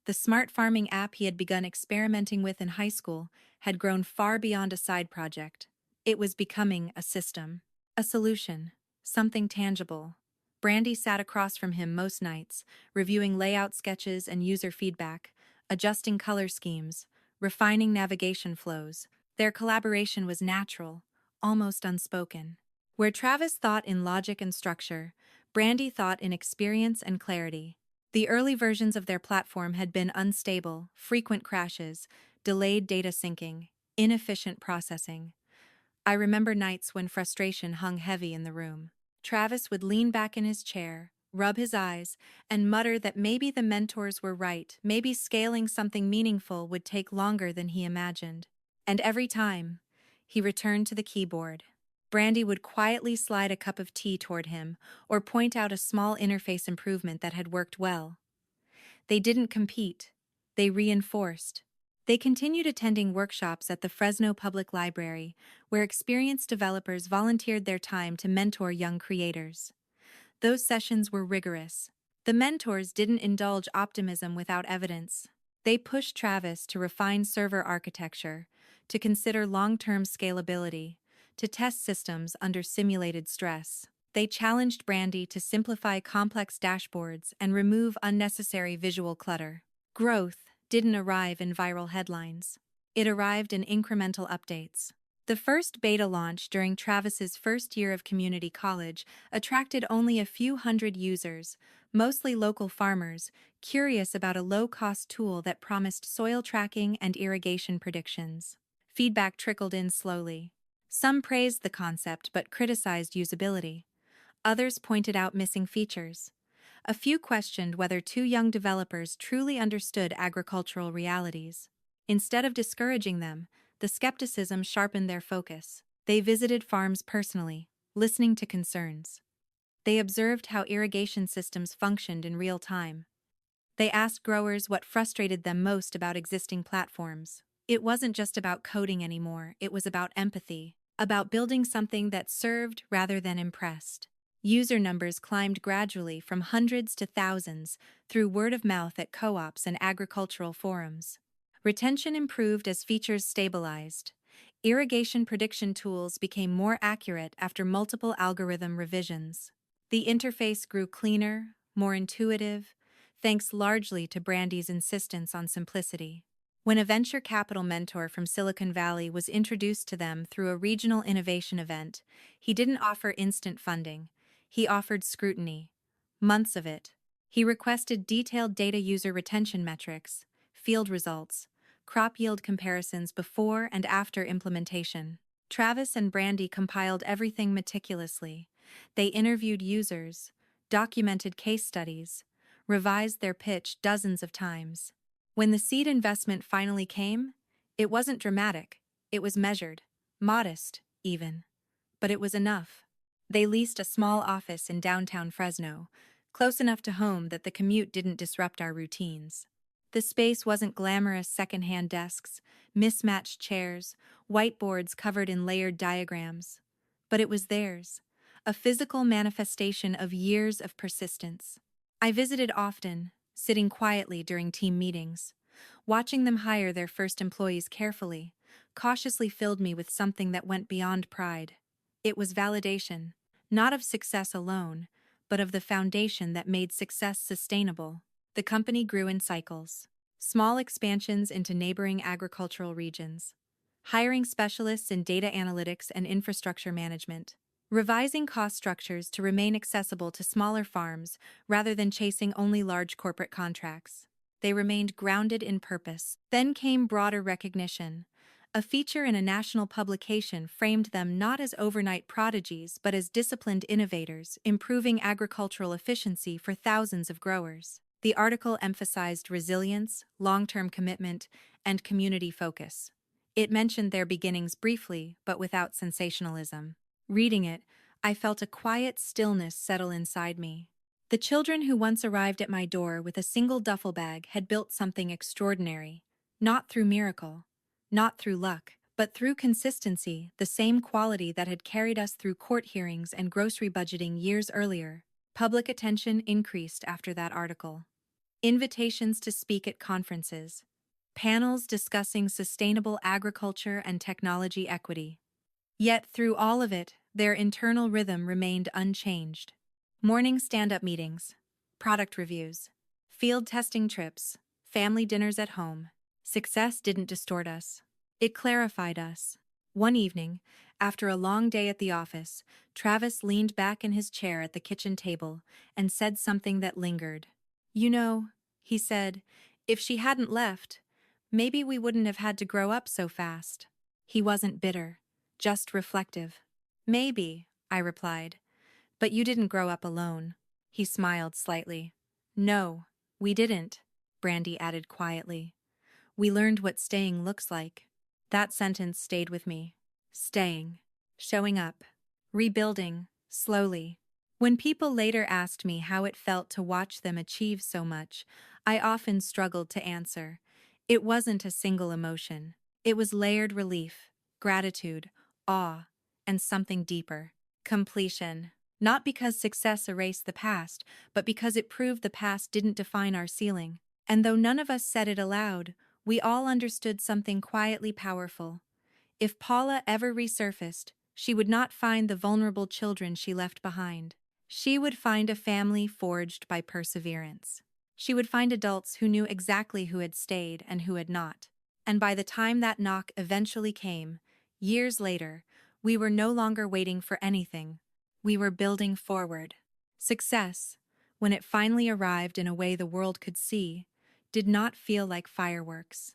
The smart farming app he had begun experimenting with in high school had grown far beyond a side project. It was becoming a system, a solution, something tangible. Brandy sat across from him most nights, reviewing layout sketches and user feedback, adjusting color schemes, refining navigation flows. Their collaboration was natural, almost unspoken. Where Travis thought in logic and structure, Brandy thought in experience and clarity. The early versions of their platform had been unstable, frequent crashes, delayed data syncing, inefficient processing. I remember nights when frustration hung heavy in the room. Travis would lean back in his chair, rub his eyes, and mutter that maybe the mentors were right, maybe scaling something meaningful would take longer than he imagined. And every time, he returned to the keyboard. Brandy would quietly slide a cup of tea toward him or point out a small interface improvement that had worked well. They didn't compete. They reinforced. They continued attending workshops at the Fresno Public Library, where experienced developers volunteered their time to mentor young creators. Those sessions were rigorous. The mentors didn't indulge optimism without evidence. They pushed Travis to refine server architecture, to consider long-term scalability, to test systems under simulated stress. They challenged Brandy to simplify complex dashboards and remove unnecessary visual clutter. Growth didn't arrive in viral headlines. It arrived in incremental updates. The first beta launch during Travis's first year of community college attracted only a few hundred users, mostly local farmers, curious about a low-cost tool that promised soil tracking and irrigation predictions. Feedback trickled in slowly. Some praised the concept but criticized usability. Others pointed out missing features. A few questioned whether two young developers truly understood agricultural realities. Instead of discouraging them, the skepticism sharpened their focus. They visited farms personally, listening to concerns. They observed how irrigation systems functioned in real time. They asked growers what frustrated them most about existing platforms. It wasn't just about coding anymore, it was about empathy, about building something that served rather than impressed. User numbers climbed gradually from hundreds to thousands through word of mouth at co-ops and agricultural forums. Retention improved as features stabilized. Irrigation prediction tools became more accurate after multiple algorithm revisions. The interface grew cleaner, more intuitive, thanks largely to Brandy's insistence on simplicity. When a venture capital mentor from Silicon Valley was introduced to them through a regional innovation event, he didn't offer instant funding. He offered scrutiny. Months of it. He requested detailed data user retention metrics, field results, crop yield comparisons before and after implementation. Travis and Brandy compiled everything meticulously. They interviewed users, documented case studies, revised their pitch dozens of times. When the seed investment finally came, it wasn't dramatic, it was measured, modest, even. But it was enough. They leased a small office in downtown Fresno, close enough to home that the commute didn't disrupt our routines. The space wasn't glamorous secondhand desks, mismatched chairs, whiteboards covered in layered diagrams. But it was theirs, a physical manifestation of years of persistence. I visited often, sitting quietly during team meetings. Watching them hire their first employees carefully, cautiously filled me with something that went beyond pride. It was validation, not of success alone, but of the foundation that made success sustainable. The company grew in cycles. Small expansions into neighboring agricultural regions. Hiring specialists in data analytics and infrastructure management. Revising cost structures to remain accessible to smaller farms rather than chasing only large corporate contracts. They remained grounded in purpose. Then came broader recognition. A feature in a national publication framed them not as overnight prodigies but as disciplined innovators, improving agricultural efficiency for thousands of growers. The article emphasized resilience, long-term commitment, and community focus. It mentioned their beginnings briefly, but without sensationalism. Reading it, I felt a quiet stillness settle inside me. The children who once arrived at my door with a single duffel bag had built something extraordinary, not through miracle. Not through luck, but through consistency, the same quality that had carried us through court hearings and grocery budgeting years earlier. Public attention increased after that article. Invitations to speak at conferences. Panels discussing sustainable agriculture and technology equity. Yet through all of it, their internal rhythm remained unchanged. Morning stand-up meetings, product reviews, field testing trips, family dinners at home. Success didn't distort us. It clarified us. One evening, after a long day at the office, Travis leaned back in his chair at the kitchen table and said something that lingered. "You know," he said, "if she hadn't left, maybe we wouldn't have had to grow up so fast." He wasn't bitter, just reflective. "Maybe," I replied, "but you didn't grow up alone." He smiled slightly. No, we didn't, Brandy added quietly. We learned what staying looks like. That sentence stayed with me. Staying. Showing up. Rebuilding. Slowly. When people later asked me how it felt to watch them achieve so much, I often struggled to answer. It wasn't a single emotion. It was layered relief, gratitude, awe, and something deeper. Completion. Not because success erased the past, but because it proved the past didn't define our ceiling. And though none of us said it aloud, we all understood something quietly powerful. If Paula ever resurfaced, she would not find the vulnerable children she left behind. She would find a family forged by perseverance. She would find adults who knew exactly who had stayed and who had not. And by the time that knock eventually came, years later, we were no longer waiting for anything. We were building forward. Success, when it finally arrived in a way the world could see, did not feel like fireworks.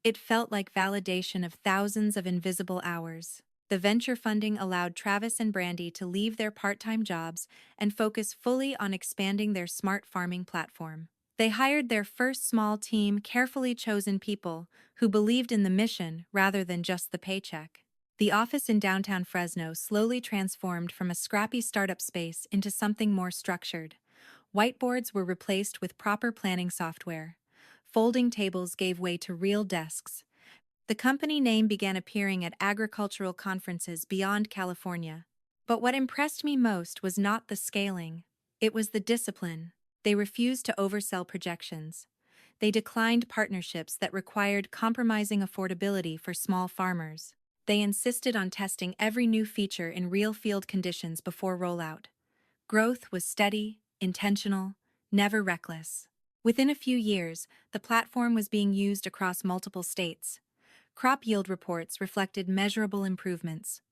It felt like validation of thousands of invisible hours. The venture funding allowed Travis and Brandy to leave their part-time jobs and focus fully on expanding their smart farming platform. They hired their first small team, carefully chosen people who believed in the mission rather than just the paycheck. The office in downtown Fresno slowly transformed from a scrappy startup space into something more structured. Whiteboards were replaced with proper planning software. Folding tables gave way to real desks. The company name began appearing at agricultural conferences beyond California. But what impressed me most was not the scaling. It was the discipline. They refused to oversell projections. They declined partnerships that required compromising affordability for small farmers. They insisted on testing every new feature in real field conditions before rollout. Growth was steady, intentional, never reckless. Within a few years, the platform was being used across multiple states. Crop yield reports reflected measurable improvements.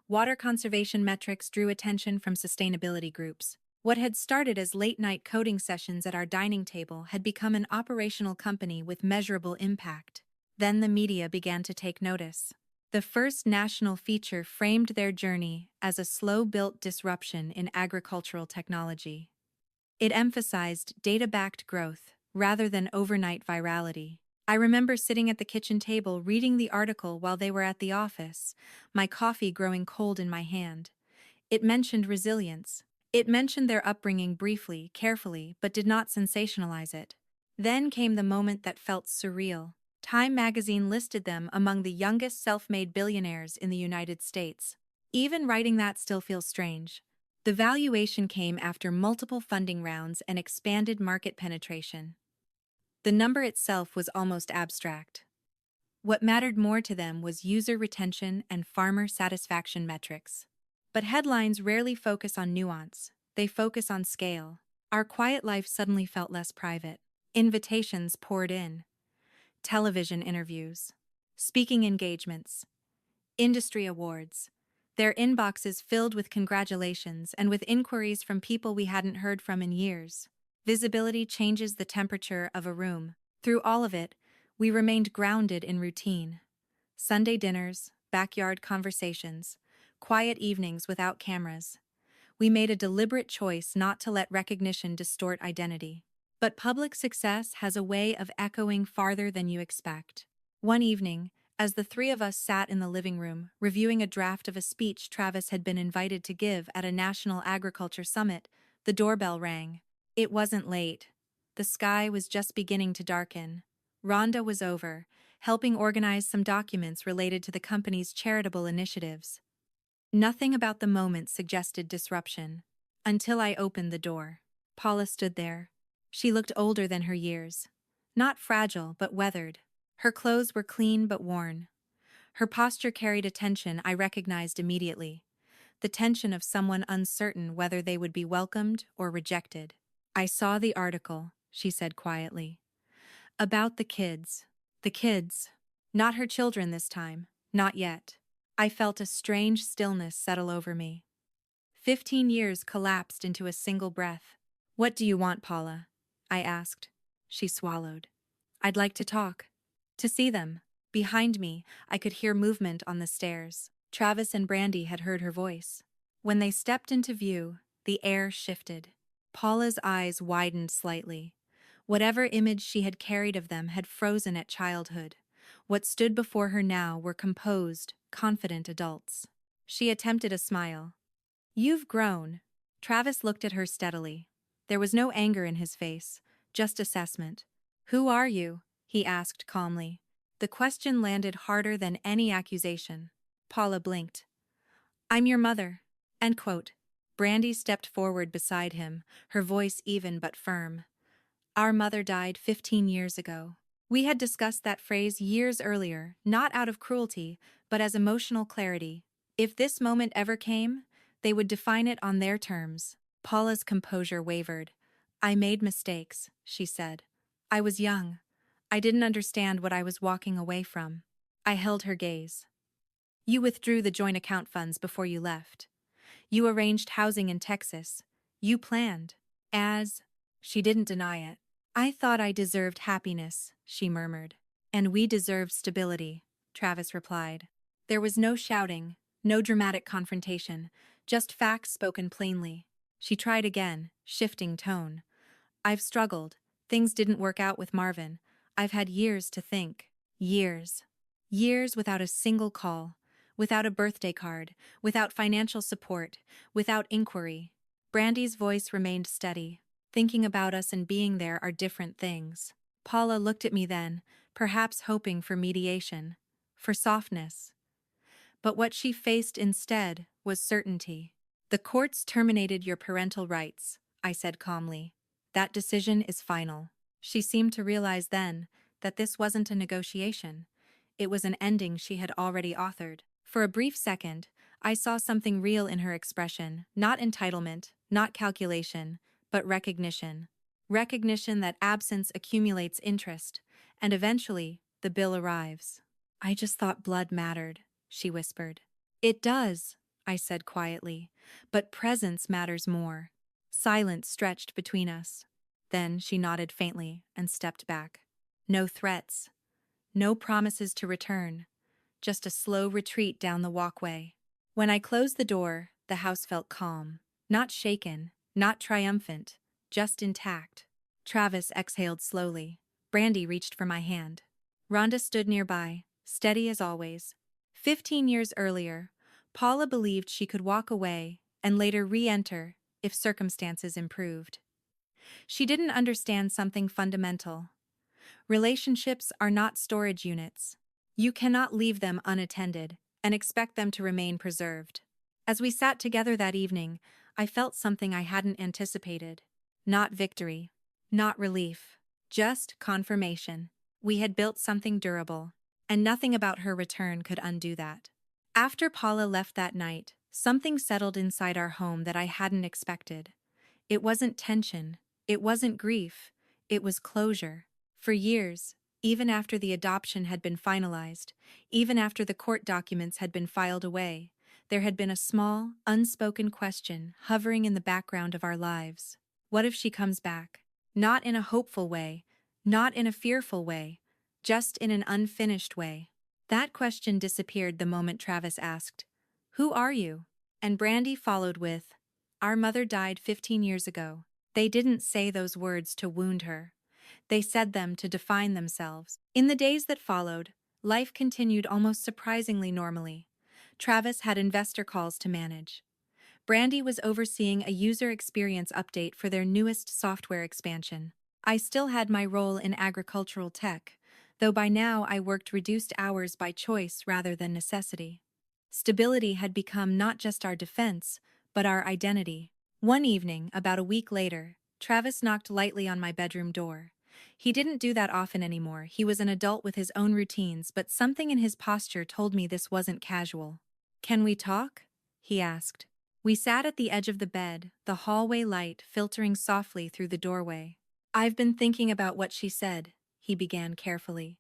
Water conservation metrics drew attention from sustainability groups. What had started as late-night coding sessions at our dining table had become an operational company with measurable impact. Then the media began to take notice. The first national feature framed their journey as a slow-built disruption in agricultural technology. It emphasized data-backed growth rather than overnight virality. I remember sitting at the kitchen table reading the article while they were at the office, my coffee growing cold in my hand. It mentioned resilience. It mentioned their upbringing briefly, carefully, but did not sensationalize it. Then came the moment that felt surreal. Time magazine listed them among the youngest self-made billionaires in the United States. Even writing that still feels strange. The valuation came after multiple funding rounds and expanded market penetration. The number itself was almost abstract. What mattered more to them was user retention and farmer satisfaction metrics. But headlines rarely focus on nuance, they focus on scale. Our quiet life suddenly felt less private. Invitations poured in. Television interviews. Speaking engagements. Industry awards. Their inboxes filled with congratulations and with inquiries from people we hadn't heard from in years. Visibility changes the temperature of a room. Through all of it, we remained grounded in routine. Sunday dinners, backyard conversations, quiet evenings without cameras. We made a deliberate choice not to let recognition distort identity. But public success has a way of echoing farther than you expect. One evening, as the three of us sat in the living room, reviewing a draft of a speech Travis had been invited to give at a national agriculture summit, the doorbell rang. It wasn't late. The sky was just beginning to darken. Rhonda was over, helping organize some documents related to the company's charitable initiatives. Nothing about the moment suggested disruption. Until I opened the door. Paula stood there. She looked older than her years. Not fragile, but weathered. Her clothes were clean but worn. Her posture carried a tension I recognized immediately. The tension of someone uncertain whether they would be welcomed or rejected. I saw the article, she said quietly. About the kids. The kids. Not her children this time. Not yet. I felt a strange stillness settle over me. 15 years collapsed into a single breath. What do you want, Paula? I asked. She swallowed. I'd like to talk. To see them. Behind me, I could hear movement on the stairs. Travis and Brandy had heard her voice. When they stepped into view, the air shifted. Paula's eyes widened slightly. Whatever image she had carried of them had frozen at childhood. What stood before her now were composed, confident adults. She attempted a smile. "You've grown." Travis looked at her steadily. There was no anger in his face, just assessment. "Who are you?" he asked calmly. The question landed harder than any accusation. Paula blinked. "I'm your mother." End quote. Brandy stepped forward beside him, her voice even but firm. "Our mother died 15 years ago." We had discussed that phrase years earlier, not out of cruelty, but as emotional clarity. If this moment ever came, they would define it on their terms. Paula's composure wavered. "I made mistakes," she said. "I was young. I didn't understand what I was walking away from." I held her gaze. "You withdrew the joint account funds before you left. You arranged housing in Texas. You planned. As..." She didn't deny it. "I thought I deserved happiness," she murmured. "And we deserve stability," Travis replied. There was no shouting, no dramatic confrontation, just facts spoken plainly. She tried again, shifting tone. "I've struggled. Things didn't work out with Marvin. I've had years to think. Years. Years without a single call. Without a birthday card. Without financial support. Without inquiry." Brandy's voice remained steady. "Thinking about us and being there are different things." Paula looked at me then, perhaps hoping for mediation. For softness. But what she faced instead was certainty. "The courts terminated your parental rights," I said calmly. "That decision is final." She seemed to realize then that this wasn't a negotiation. It was an ending she had already authored. For a brief second, I saw something real in her expression, not entitlement, not calculation, but recognition. Recognition that absence accumulates interest, and eventually, the bill arrives. "I just thought blood mattered," she whispered. "It does," I said quietly, "but presence matters more." Silence stretched between us. Then she nodded faintly and stepped back. No threats. No promises to return. Just a slow retreat down the walkway. When I closed the door, the house felt calm. Not shaken, not triumphant, just intact. Travis exhaled slowly. Brandy reached for my hand. Rhonda stood nearby, steady as always. 15 years earlier, Paula believed she could walk away and later re-enter if circumstances improved. She didn't understand something fundamental. Relationships are not storage units. You cannot leave them unattended and expect them to remain preserved. As we sat together that evening, I felt something I hadn't anticipated. Not victory. Not relief. Just confirmation. We had built something durable, and nothing about her return could undo that. After Paula left that night, something settled inside our home that I hadn't expected. It wasn't tension. It wasn't grief. It was closure. For years, even after the adoption had been finalized, even after the court documents had been filed away, there had been a small, unspoken question hovering in the background of our lives. What if she comes back? Not in a hopeful way, not in a fearful way, just in an unfinished way. That question disappeared the moment Travis asked, "Who are you?" And Brandy followed with, "Our mother died 15 years ago." They didn't say those words to wound her. They said them to define themselves. In the days that followed, life continued almost surprisingly normally. Travis had investor calls to manage. Brandy was overseeing a user experience update for their newest software expansion. I still had my role in agricultural tech, though by now I worked reduced hours by choice rather than necessity. Stability had become not just our defense, but our identity. One evening, about a week later, Travis knocked lightly on my bedroom door. He didn't do that often anymore. He was an adult with his own routines, but something in his posture told me this wasn't casual. "Can we talk?" he asked. We sat at the edge of the bed, the hallway light filtering softly through the doorway. "I've been thinking about what she said," he began carefully.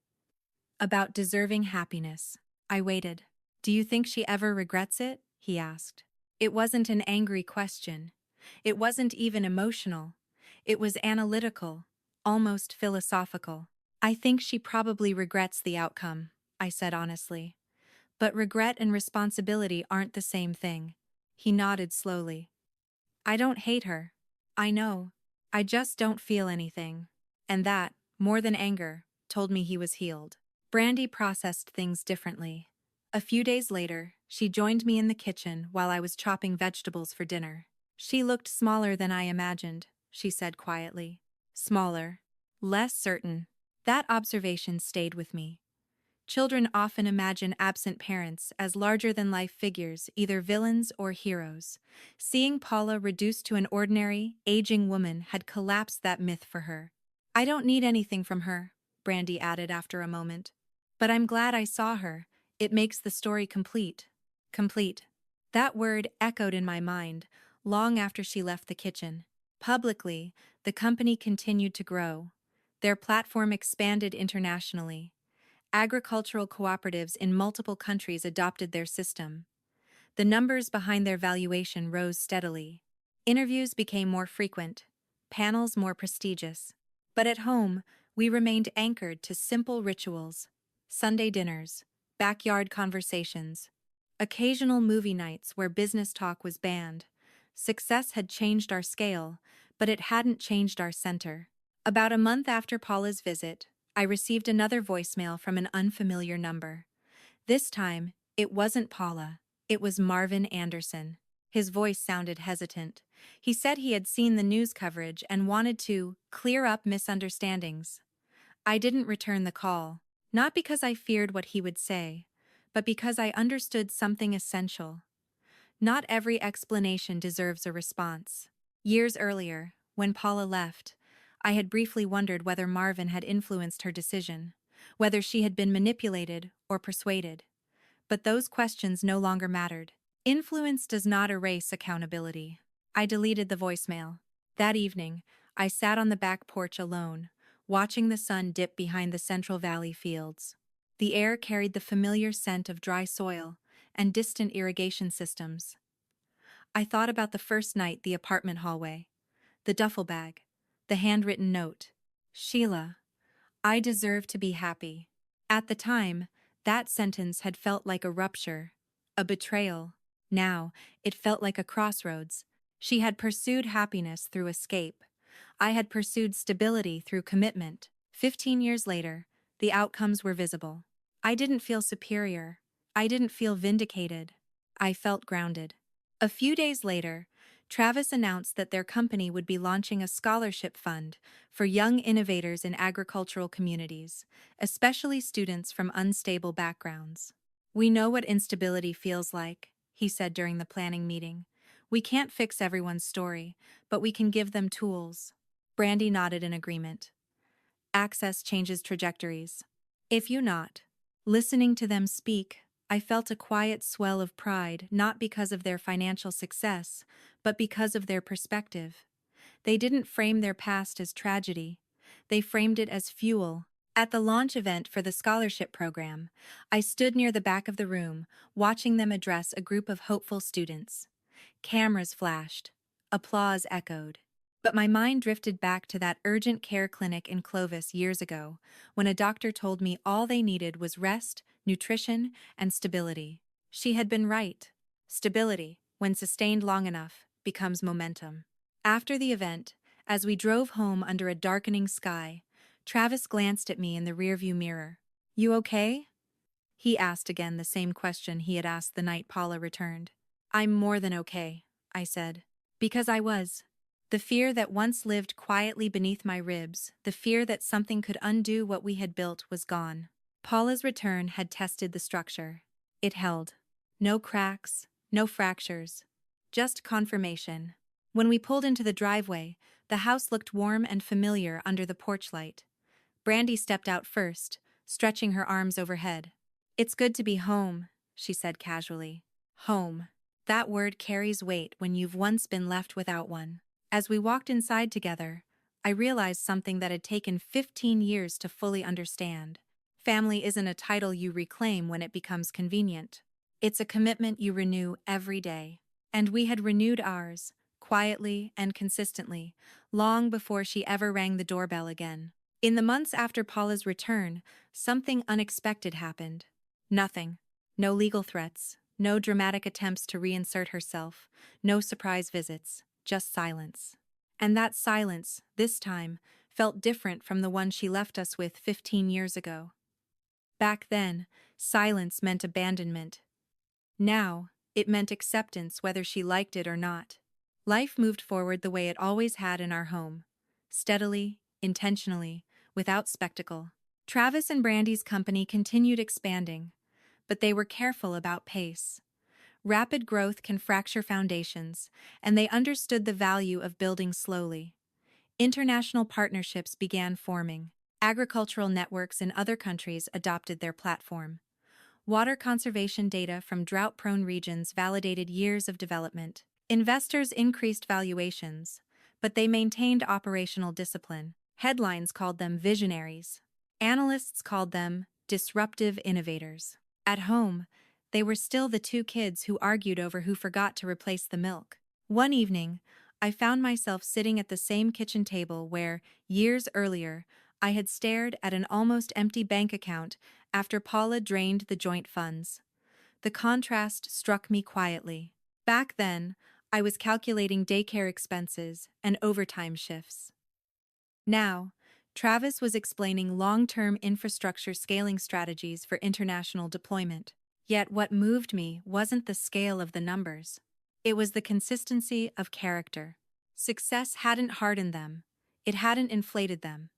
"About deserving happiness." I waited. "Do you think she ever regrets it?" he asked. It wasn't an angry question. It wasn't even emotional. It was analytical, almost philosophical. "I think she probably regrets the outcome," I said honestly. "But regret and responsibility aren't the same thing." He nodded slowly. "I don't hate her. I know. I just don't feel anything. And that, more than anger, told me he was healed. Brandy processed things differently. A few days later, she joined me in the kitchen while I was chopping vegetables for dinner. She looked smaller than I imagined, she said quietly. Smaller. Less certain. That observation stayed with me. Children often imagine absent parents as larger-than-life figures, either villains or heroes. Seeing Paula reduced to an ordinary, aging woman had collapsed that myth for her. I don't need anything from her, Brandy added after a moment. But I'm glad I saw her. It makes the story complete. Complete. That word echoed in my mind, long after she left the kitchen. Publicly, the company continued to grow. Their platform expanded internationally. Agricultural cooperatives in multiple countries adopted their system. The numbers behind their valuation rose steadily. Interviews became more frequent, panels more prestigious. But at home, we remained anchored to simple rituals: Sunday dinners, backyard conversations, occasional movie nights where business talk was banned. Success had changed our scale, but it hadn't changed our center. About a month after Paula's visit, I received another voicemail from an unfamiliar number. This time, it wasn't Paula. It was Marvin Anderson. His voice sounded hesitant. He said he had seen the news coverage and wanted to clear up misunderstandings. I didn't return the call, not because I feared what he would say, but because I understood something essential. Not every explanation deserves a response. Years earlier, when Paula left, I had briefly wondered whether Marvin had influenced her decision, whether she had been manipulated or persuaded. But those questions no longer mattered. Influence does not erase accountability. I deleted the voicemail. That evening, I sat on the back porch alone, watching the sun dip behind the Central Valley fields. The air carried the familiar scent of dry soil and distant irrigation systems. I thought about the first night, the apartment hallway, the duffel bag, the handwritten note. Sheila, I deserve to be happy. At the time, that sentence had felt like a rupture, a betrayal. Now, it felt like a crossroads. She had pursued happiness through escape. I had pursued stability through commitment. 15 years later, the outcomes were visible. I didn't feel superior. I didn't feel vindicated. I felt grounded. A few days later, Travis announced that their company would be launching a scholarship fund for young innovators in agricultural communities, especially students from unstable backgrounds. We know what instability feels like, he said during the planning meeting. We can't fix everyone's story, but we can give them tools. Brandy nodded in agreement. Access changes trajectories. If you not. Listening to them speak, I felt a quiet swell of pride, not because of their financial success, but because of their perspective. They didn't frame their past as tragedy. They framed it as fuel. At the launch event for the scholarship program, I stood near the back of the room, watching them address a group of hopeful students. Cameras flashed. Applause echoed. But my mind drifted back to that urgent care clinic in Clovis years ago, when a doctor told me all they needed was rest, nutrition, and stability. She had been right. Stability, when sustained long enough, becomes momentum. After the event, as we drove home under a darkening sky, Travis glanced at me in the rearview mirror. You okay? He asked again the same question he had asked the night Paula returned. I'm more than okay, I said. Because I was. The fear that once lived quietly beneath my ribs, the fear that something could undo what we had built, was gone. Paula's return had tested the structure. It held. No cracks, no fractures. Just confirmation. When we pulled into the driveway, the house looked warm and familiar under the porch light. Brandy stepped out first, stretching her arms overhead. It's good to be home, she said casually. Home. That word carries weight when you've once been left without one. As we walked inside together, I realized something that had taken 15 years to fully understand. Family isn't a title you reclaim when it becomes convenient. It's a commitment you renew every day. And we had renewed ours, quietly and consistently, long before she ever rang the doorbell again. In the months after Paula's return, something unexpected happened. Nothing. No legal threats, no dramatic attempts to reinsert herself, no surprise visits. Just silence. And that silence, this time, felt different from the one she left us with 15 years ago. Back then, silence meant abandonment. Now, it meant acceptance whether she liked it or not. Life moved forward the way it always had in our home. Steadily, intentionally, without spectacle. Travis and Brandy's company continued expanding, but they were careful about pace. Rapid growth can fracture foundations, and they understood the value of building slowly. International partnerships began forming. Agricultural networks in other countries adopted their platform. Water conservation data from drought-prone regions validated years of development. Investors increased valuations, but they maintained operational discipline. Headlines called them visionaries. Analysts called them disruptive innovators. At home, they were still the two kids who argued over who forgot to replace the milk. One evening, I found myself sitting at the same kitchen table where, years earlier, I had stared at an almost empty bank account after Paula drained the joint funds. The contrast struck me quietly. Back then, I was calculating daycare expenses and overtime shifts. Now, Travis was explaining long-term infrastructure scaling strategies for international deployment. Yet what moved me wasn't the scale of the numbers. It was the consistency of character. Success hadn't hardened them. It hadn't inflated them.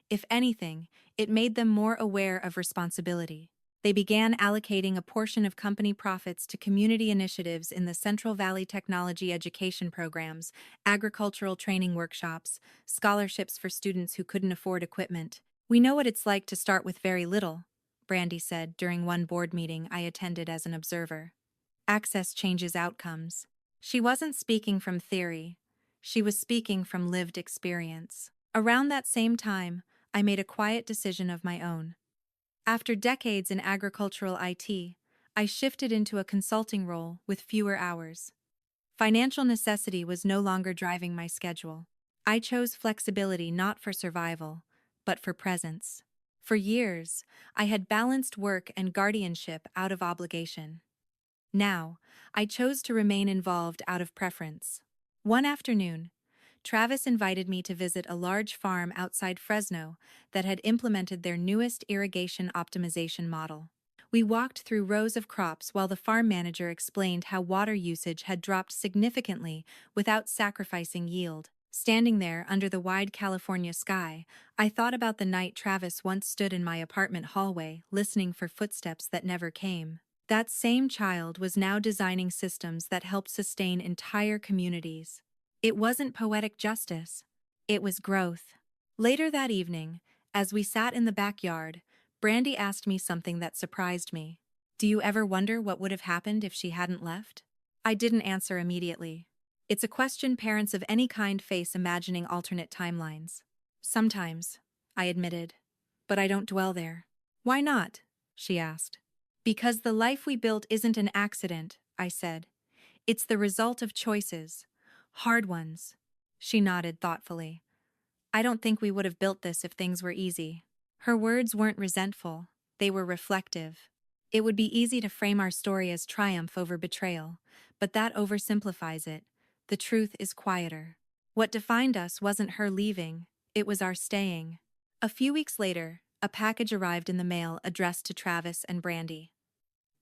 If anything, it made them more aware of responsibility. They began allocating a portion of company profits to community initiatives in the Central Valley Technology Education Programs, agricultural training workshops, scholarships for students who couldn't afford equipment. "We know what it's like to start with very little," Brandy said during one board meeting I attended as an observer. "Access changes outcomes." She wasn't speaking from theory. She was speaking from lived experience. Around that same time, I made a quiet decision of my own. After decades in agricultural IT, I shifted into a consulting role with fewer hours. Financial necessity was no longer driving my schedule. I chose flexibility not for survival, but for presence. For years, I had balanced work and guardianship out of obligation. Now, I chose to remain involved out of preference. One afternoon, Travis invited me to visit a large farm outside Fresno that had implemented their newest irrigation optimization model. We walked through rows of crops while the farm manager explained how water usage had dropped significantly without sacrificing yield. Standing there under the wide California sky, I thought about the night Travis once stood in my apartment hallway listening for footsteps that never came. That same child was now designing systems that helped sustain entire communities. It wasn't poetic justice. It was growth. Later that evening, as we sat in the backyard, Brandy asked me something that surprised me. "Do you ever wonder what would have happened if she hadn't left?" I didn't answer immediately. It's a question parents of any kind face imagining alternate timelines. "Sometimes," I admitted, "but I don't dwell there." "Why not?" she asked. "Because the life we built isn't an accident," I said. "It's the result of choices. Hard ones." She nodded thoughtfully. "I don't think we would have built this if things were easy." Her words weren't resentful, they were reflective. It would be easy to frame our story as triumph over betrayal, but that oversimplifies it. The truth is quieter. What defined us wasn't her leaving, it was our staying. A few weeks later, a package arrived in the mail addressed to Travis and Brandy.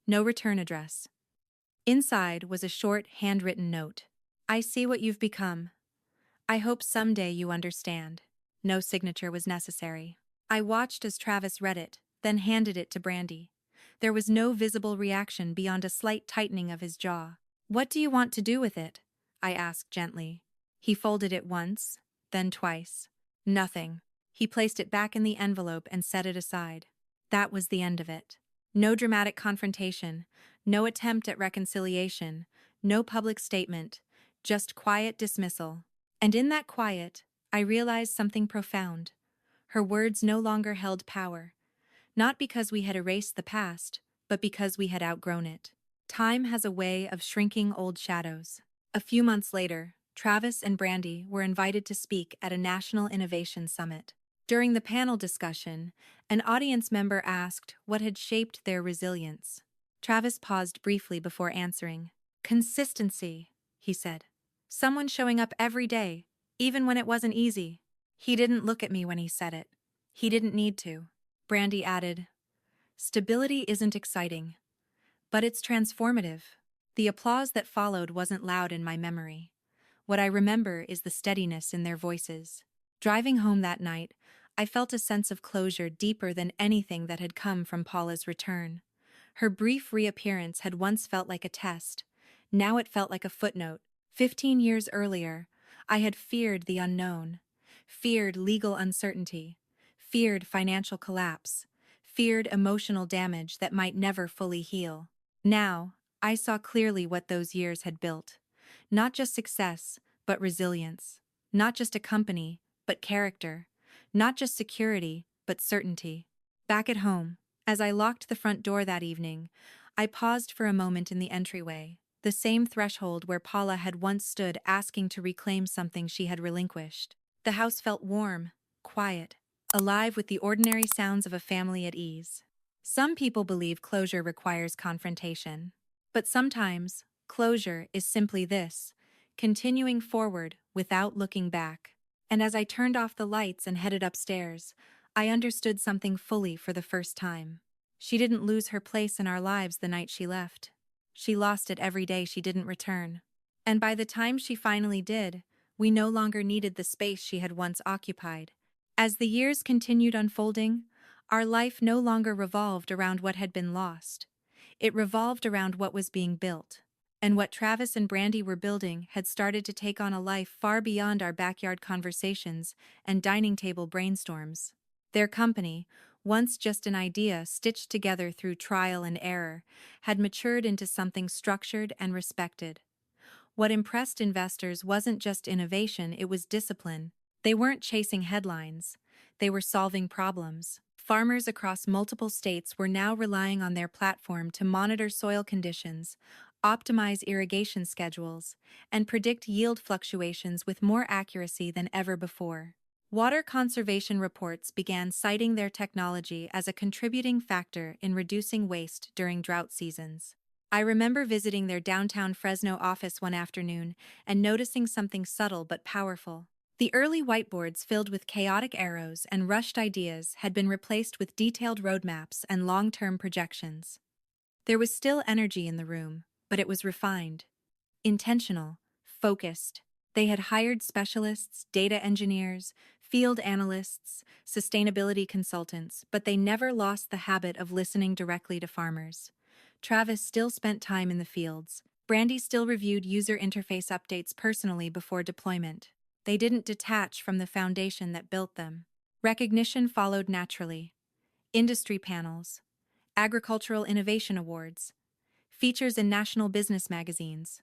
No return address. Inside was a short, handwritten note. "I see what you've become. I hope someday you understand." No signature was necessary. I watched as Travis read it, then handed it to Brandy. There was no visible reaction beyond a slight tightening of his jaw. "What do you want to do with it?" I asked gently. He folded it once, then twice. "Nothing." He placed it back in the envelope and set it aside. That was the end of it. No dramatic confrontation, no attempt at reconciliation, no public statement, just quiet dismissal. And in that quiet, I realized something profound. Her words no longer held power. Not because we had erased the past, but because we had outgrown it. Time has a way of shrinking old shadows. A few months later, Travis and Brandy were invited to speak at a national innovation summit. During the panel discussion, an audience member asked what had shaped their resilience. Travis paused briefly before answering. "Consistency," he said. "Someone showing up every day, Even when it wasn't easy. He didn't look at me when he said it. He didn't need to. Brandy added, "Stability isn't exciting, but it's transformative." The applause that followed wasn't loud in my memory. What I remember is the steadiness in their voices. Driving home that night, I felt a sense of closure deeper than anything that had come from Paula's return. Her brief reappearance had once felt like a test. Now it felt like a footnote. 15 years earlier, I had feared the unknown, feared legal uncertainty, feared financial collapse, feared emotional damage that might never fully heal. Now, I saw clearly what those years had built. Not just success, but resilience. Not just a company, but character. Not just security, but certainty. Back at home, as I locked the front door that evening, I paused for a moment in the entryway, the same threshold where Paula had once stood asking to reclaim something she had relinquished. The house felt warm, quiet, alive with the ordinary sounds of a family at ease. Some people believe closure requires confrontation. But sometimes, closure is simply this: continuing forward without looking back. And as I turned off the lights and headed upstairs, I understood something fully for the first time. She didn't lose her place in our lives the night she left. She lost it every day she didn't return. And by the time she finally did, we no longer needed the space she had once occupied. As the years continued unfolding, our life no longer revolved around what had been lost. It revolved around what was being built. And what Travis and Brandy were building had started to take on a life far beyond our backyard conversations and dining table brainstorms. Their company, once just an idea stitched together through trial and error, had matured into something structured and respected. What impressed investors wasn't just innovation, it was discipline. They weren't chasing headlines. They were solving problems. Farmers across multiple states were now relying on their platform to monitor soil conditions, optimize irrigation schedules, and predict yield fluctuations with more accuracy than ever before. Water conservation reports began citing their technology as a contributing factor in reducing waste during drought seasons. I remember visiting their downtown Fresno office one afternoon and noticing something subtle but powerful. The early whiteboards filled with chaotic arrows and rushed ideas had been replaced with detailed roadmaps and long-term projections. There was still energy in the room, but it was refined, intentional, focused. They had hired specialists, data engineers, field analysts, sustainability consultants, but they never lost the habit of listening directly to farmers. Travis still spent time in the fields. Brandy still reviewed user interface updates personally before deployment. They didn't detach from the foundation that built them. Recognition followed naturally. Industry panels, agricultural innovation awards, features in national business magazines.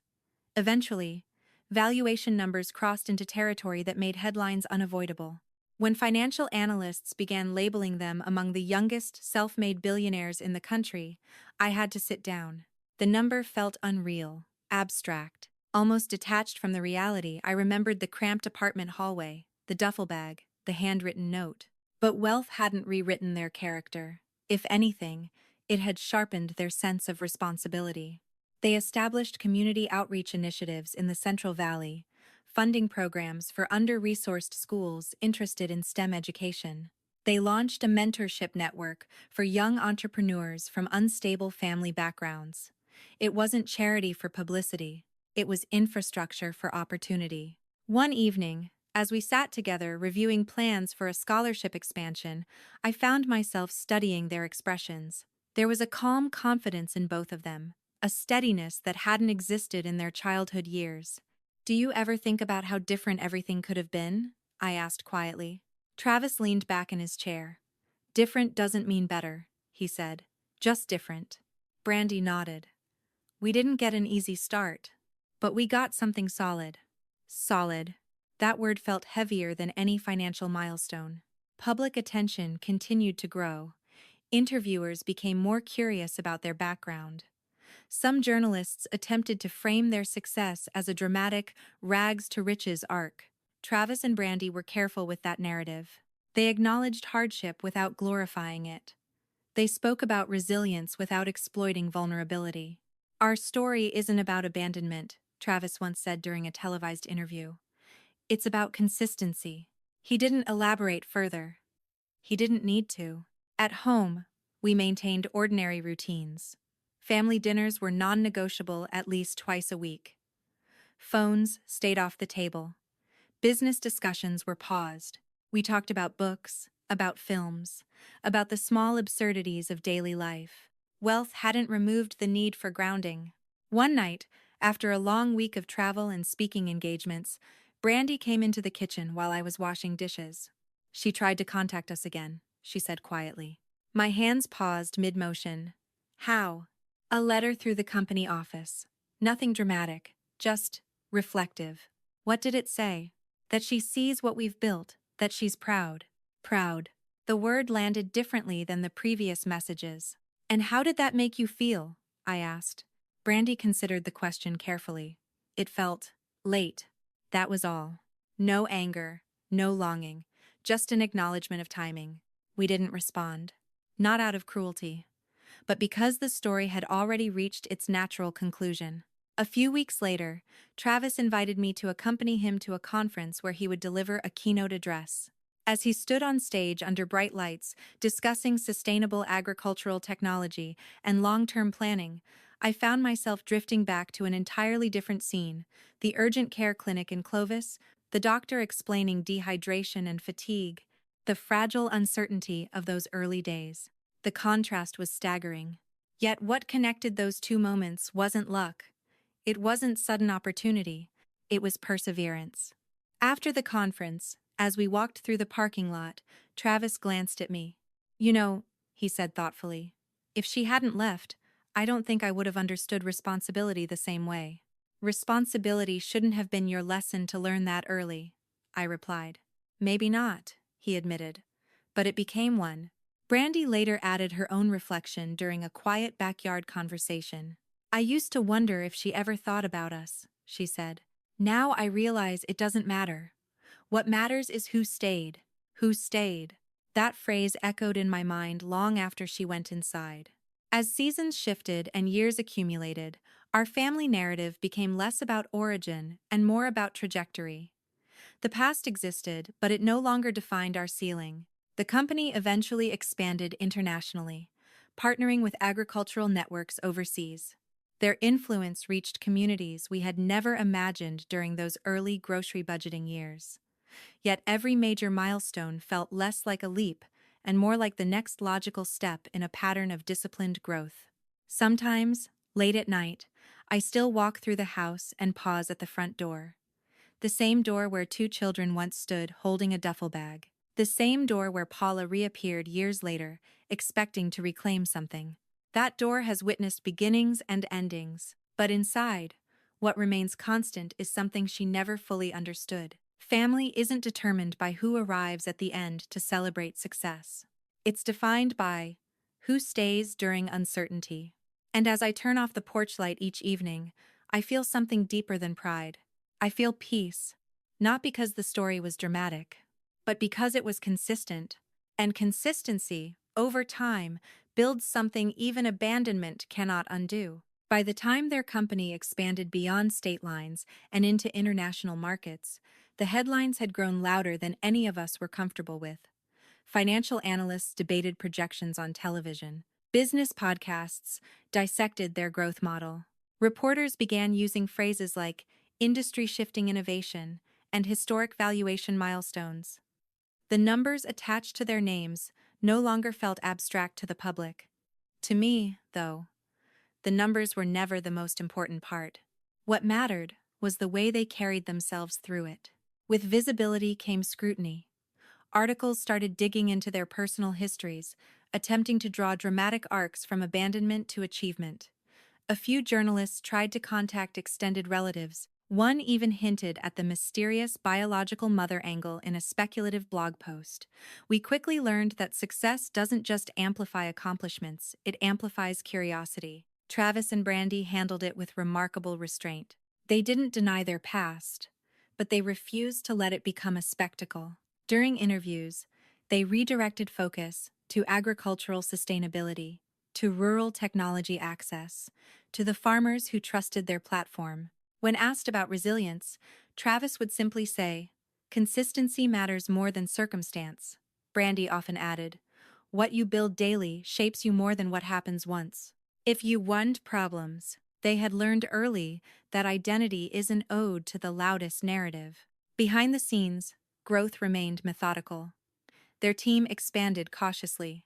Eventually, valuation numbers crossed into territory that made headlines unavoidable. When financial analysts began labeling them among the youngest self-made billionaires in the country, I had to sit down. The number felt unreal, abstract. Almost detached from the reality, I remembered the cramped apartment hallway, the duffel bag, the handwritten note. But wealth hadn't rewritten their character. If anything, it had sharpened their sense of responsibility. They established community outreach initiatives in the Central Valley, funding programs for under-resourced schools interested in STEM education. They launched a mentorship network for young entrepreneurs from unstable family backgrounds. It wasn't charity for publicity. It was infrastructure for opportunity. One evening, as we sat together reviewing plans for a scholarship expansion, I found myself studying their expressions. There was a calm confidence in both of them, a steadiness that hadn't existed in their childhood years. "Do you ever think about how different everything could have been?" I asked quietly. Travis leaned back in his chair. "Different doesn't mean better," he said. "Just different." Brandy nodded. "We didn't get an easy start. But we got something solid." Solid. That word felt heavier than any financial milestone. Public attention continued to grow. Interviewers became more curious about their background. Some journalists attempted to frame their success as a dramatic rags-to-riches arc. Travis and Brandy were careful with that narrative. They acknowledged hardship without glorifying it. They spoke about resilience without exploiting vulnerability. "Our story isn't about abandonment," Travis once said during a televised interview. It's about consistency. He didn't elaborate further. He didn't need to. At home, we maintained ordinary routines. Family dinners were non-negotiable at least twice a week. Phones stayed off the table. Business discussions were paused. We talked about books, about films, about the small absurdities of daily life. Wealth hadn't removed the need for grounding. One night, after a long week of travel and speaking engagements, Brandy came into the kitchen while I was washing dishes. She tried to contact us again, she said quietly. My hands paused mid-motion. How? A letter through the company office. Nothing dramatic, just reflective. What did it say? That she sees what we've built, that she's proud. Proud. The word landed differently than the previous messages. And how did that make you feel? I asked. Brandy considered the question carefully. It felt late. That was all. No anger, no longing, just an acknowledgement of timing. We didn't respond. Not out of cruelty, but because the story had already reached its natural conclusion. A few weeks later, Travis invited me to accompany him to a conference where he would deliver a keynote address. As he stood on stage under bright lights, discussing sustainable agricultural technology and long-term planning, I found myself drifting back to an entirely different scene: the urgent care clinic in Clovis, the doctor explaining dehydration and fatigue, the fragile uncertainty of those early days. The contrast was staggering. Yet what connected those two moments wasn't luck. It wasn't sudden opportunity. It was perseverance. After the conference, as we walked through the parking lot, Travis glanced at me. You know, he said thoughtfully, if she hadn't left, I don't think I would have understood responsibility the same way. Responsibility shouldn't have been your lesson to learn that early, I replied. Maybe not, he admitted, but it became one. Brandy later added her own reflection during a quiet backyard conversation. I used to wonder if she ever thought about us, she said. Now I realize it doesn't matter. What matters is who stayed. Who stayed. That phrase echoed in my mind long after she went inside. As seasons shifted and years accumulated, our family narrative became less about origin and more about trajectory. The past existed, but it no longer defined our ceiling. The company eventually expanded internationally, partnering with agricultural networks overseas. Their influence reached communities we had never imagined during those early grocery budgeting years. Yet every major milestone felt less like a leap and more like the next logical step in a pattern of disciplined growth. Sometimes, late at night, I still walk through the house and pause at the front door. The same door where two children once stood holding a duffel bag. The same door where Paula reappeared years later, expecting to reclaim something. That door has witnessed beginnings and endings, but inside, what remains constant is something she never fully understood. Family isn't determined by who arrives at the end to celebrate success. It's defined by who stays during uncertainty. And as I turn off the porch light each evening, I feel something deeper than pride. I feel peace, not because the story was dramatic, but because it was consistent. And consistency, over time, builds something even abandonment cannot undo. By the time their company expanded beyond state lines and into international markets, the headlines had grown louder than any of us were comfortable with. Financial analysts debated projections on television. Business podcasts dissected their growth model. Reporters began using phrases like industry-shifting innovation and historic valuation milestones. The numbers attached to their names no longer felt abstract to the public. To me, though, the numbers were never the most important part. What mattered was the way they carried themselves through it. With visibility came scrutiny. Articles started digging into their personal histories, attempting to draw dramatic arcs from abandonment to achievement. A few journalists tried to contact extended relatives. One even hinted at the mysterious biological mother angle in a speculative blog post. We quickly learned that success doesn't just amplify accomplishments, it amplifies curiosity. Travis and Brandy handled it with remarkable restraint. They didn't deny their past, but they refused to let it become a spectacle. During interviews, they redirected focus to agricultural sustainability, to rural technology access, to the farmers who trusted their platform. When asked about resilience, Travis would simply say, Consistency matters more than circumstance, Brandy often added. What you build daily shapes you more than what happens once. If you want problems, they had learned early that identity is an ode to the loudest narrative. Behind the scenes, growth remained methodical. Their team expanded cautiously.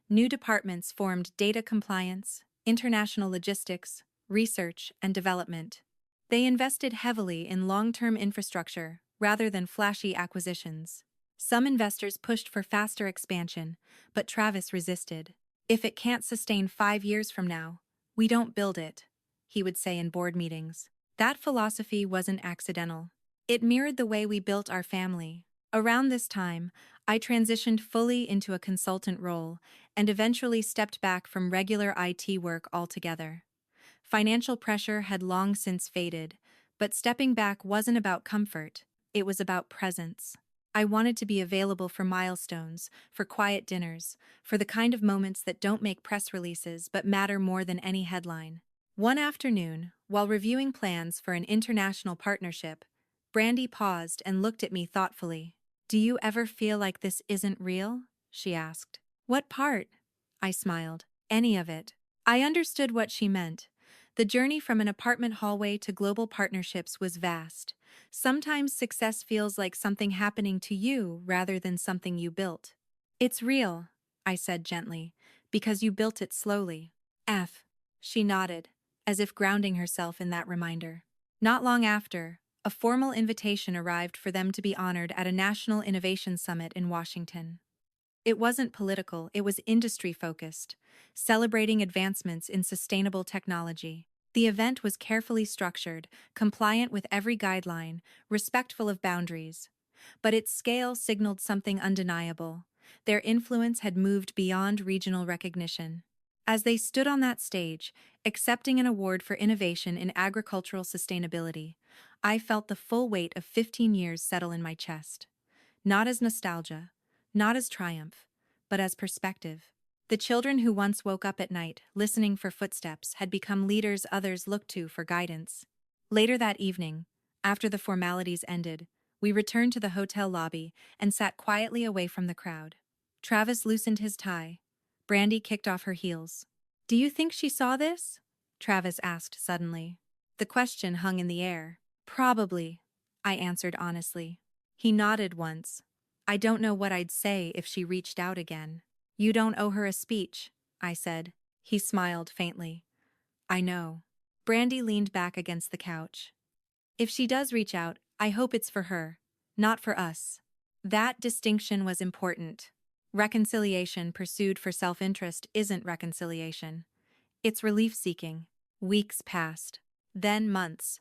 New departments formed data compliance, international logistics, research, and development. They invested heavily in long-term infrastructure rather than flashy acquisitions. Some investors pushed for faster expansion, but Travis resisted. If it can't sustain 5 years from now, we don't build it, he would say in board meetings. That philosophy wasn't accidental. It mirrored the way we built our family. Around this time, I transitioned fully into a consultant role and eventually stepped back from regular IT work altogether. Financial pressure had long since faded, but stepping back wasn't about comfort, it was about presence. I wanted to be available for milestones, for quiet dinners, for the kind of moments that don't make press releases but matter more than any headline. One afternoon, while reviewing plans for an international partnership, Brandy paused and looked at me thoughtfully. "Do you ever feel like this isn't real?" she asked. "What part?" I smiled. "Any of it." I understood what she meant. The journey from an apartment hallway to global partnerships was vast. Sometimes success feels like something happening to you rather than something you built. "It's real," I said gently, "because you built it slowly." She nodded, as if grounding herself in that reminder. Not long after, a formal invitation arrived for them to be honored at a National Innovation Summit in Washington. It wasn't political, it was industry-focused, celebrating advancements in sustainable technology. The event was carefully structured, compliant with every guideline, respectful of boundaries. But its scale signaled something undeniable. Their influence had moved beyond regional recognition. As they stood on that stage, accepting an award for innovation in agricultural sustainability, I felt the full weight of 15 years settle in my chest. Not as nostalgia, not as triumph, but as perspective. The children who once woke up at night, listening for footsteps, had become leaders others looked to for guidance. Later that evening, after the formalities ended, we returned to the hotel lobby and sat quietly away from the crowd. Travis loosened his tie. Brandy kicked off her heels. "Do you think she saw this?" Travis asked suddenly. The question hung in the air. "Probably," I answered honestly. He nodded once. "I don't know what I'd say if she reached out again." "You don't owe her a speech," I said. He smiled faintly. "I know." Brandy leaned back against the couch. "If she does reach out, I hope it's for her, not for us." That distinction was important. Reconciliation pursued for self-interest isn't reconciliation. It's relief-seeking. Weeks passed. Then months.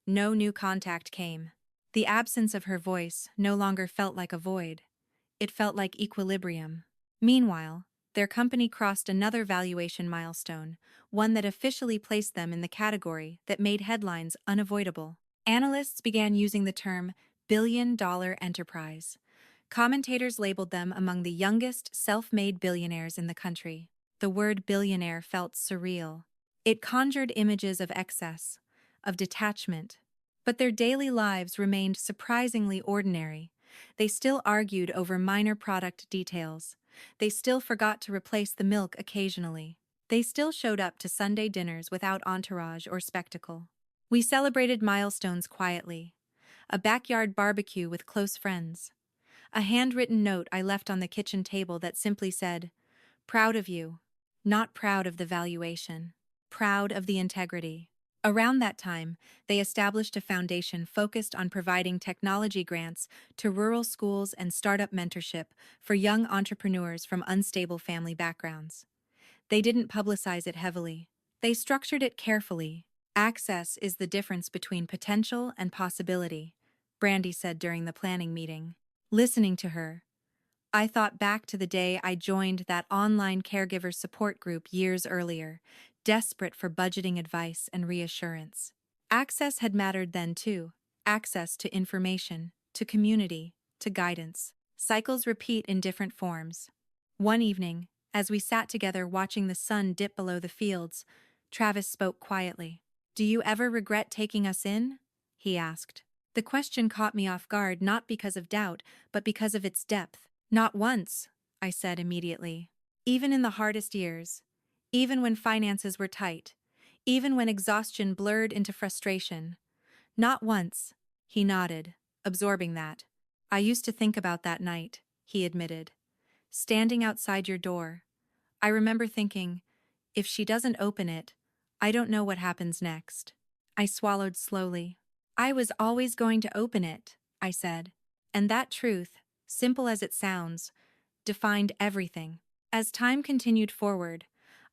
No new contact came. The absence of her voice no longer felt like a void. It felt like equilibrium. Meanwhile, their company crossed another valuation milestone, one that officially placed them in the category that made headlines unavoidable. Analysts began using the term billion-dollar enterprise. Commentators labeled them among the youngest self-made billionaires in the country. The word billionaire felt surreal. It conjured images of excess, of detachment. But their daily lives remained surprisingly ordinary. They still argued over minor product details. They still forgot to replace the milk occasionally. They still showed up to Sunday dinners without entourage or spectacle. We celebrated milestones quietly. A backyard barbecue with close friends. A handwritten note I left on the kitchen table that simply said, "Proud of you." Not proud of the valuation. Proud of the integrity. Around that time, they established a foundation focused on providing technology grants to rural schools and startup mentorship for young entrepreneurs from unstable family backgrounds. They didn't publicize it heavily. They structured it carefully. "Access is the difference between potential and possibility," Brandy said during the planning meeting. Listening to her, I thought back to the day I joined that online caregiver support group years earlier, desperate for budgeting advice and reassurance. Access had mattered then too. Access to information, to community, to guidance. Cycles repeat in different forms. One evening, as we sat together watching the sun dip below the fields, Travis spoke quietly. "Do you ever regret taking us in?" he asked. The question caught me off guard not because of doubt, but because of its depth. Not once, I said immediately. Even in the hardest years. Even when finances were tight. Even when exhaustion blurred into frustration. Not once. He nodded, absorbing that. I used to think about that night, he admitted. Standing outside your door. I remember thinking, if she doesn't open it, I don't know what happens next. I swallowed slowly. I was always going to open it, I said. And that truth, simple as it sounds, defined everything. As time continued forward,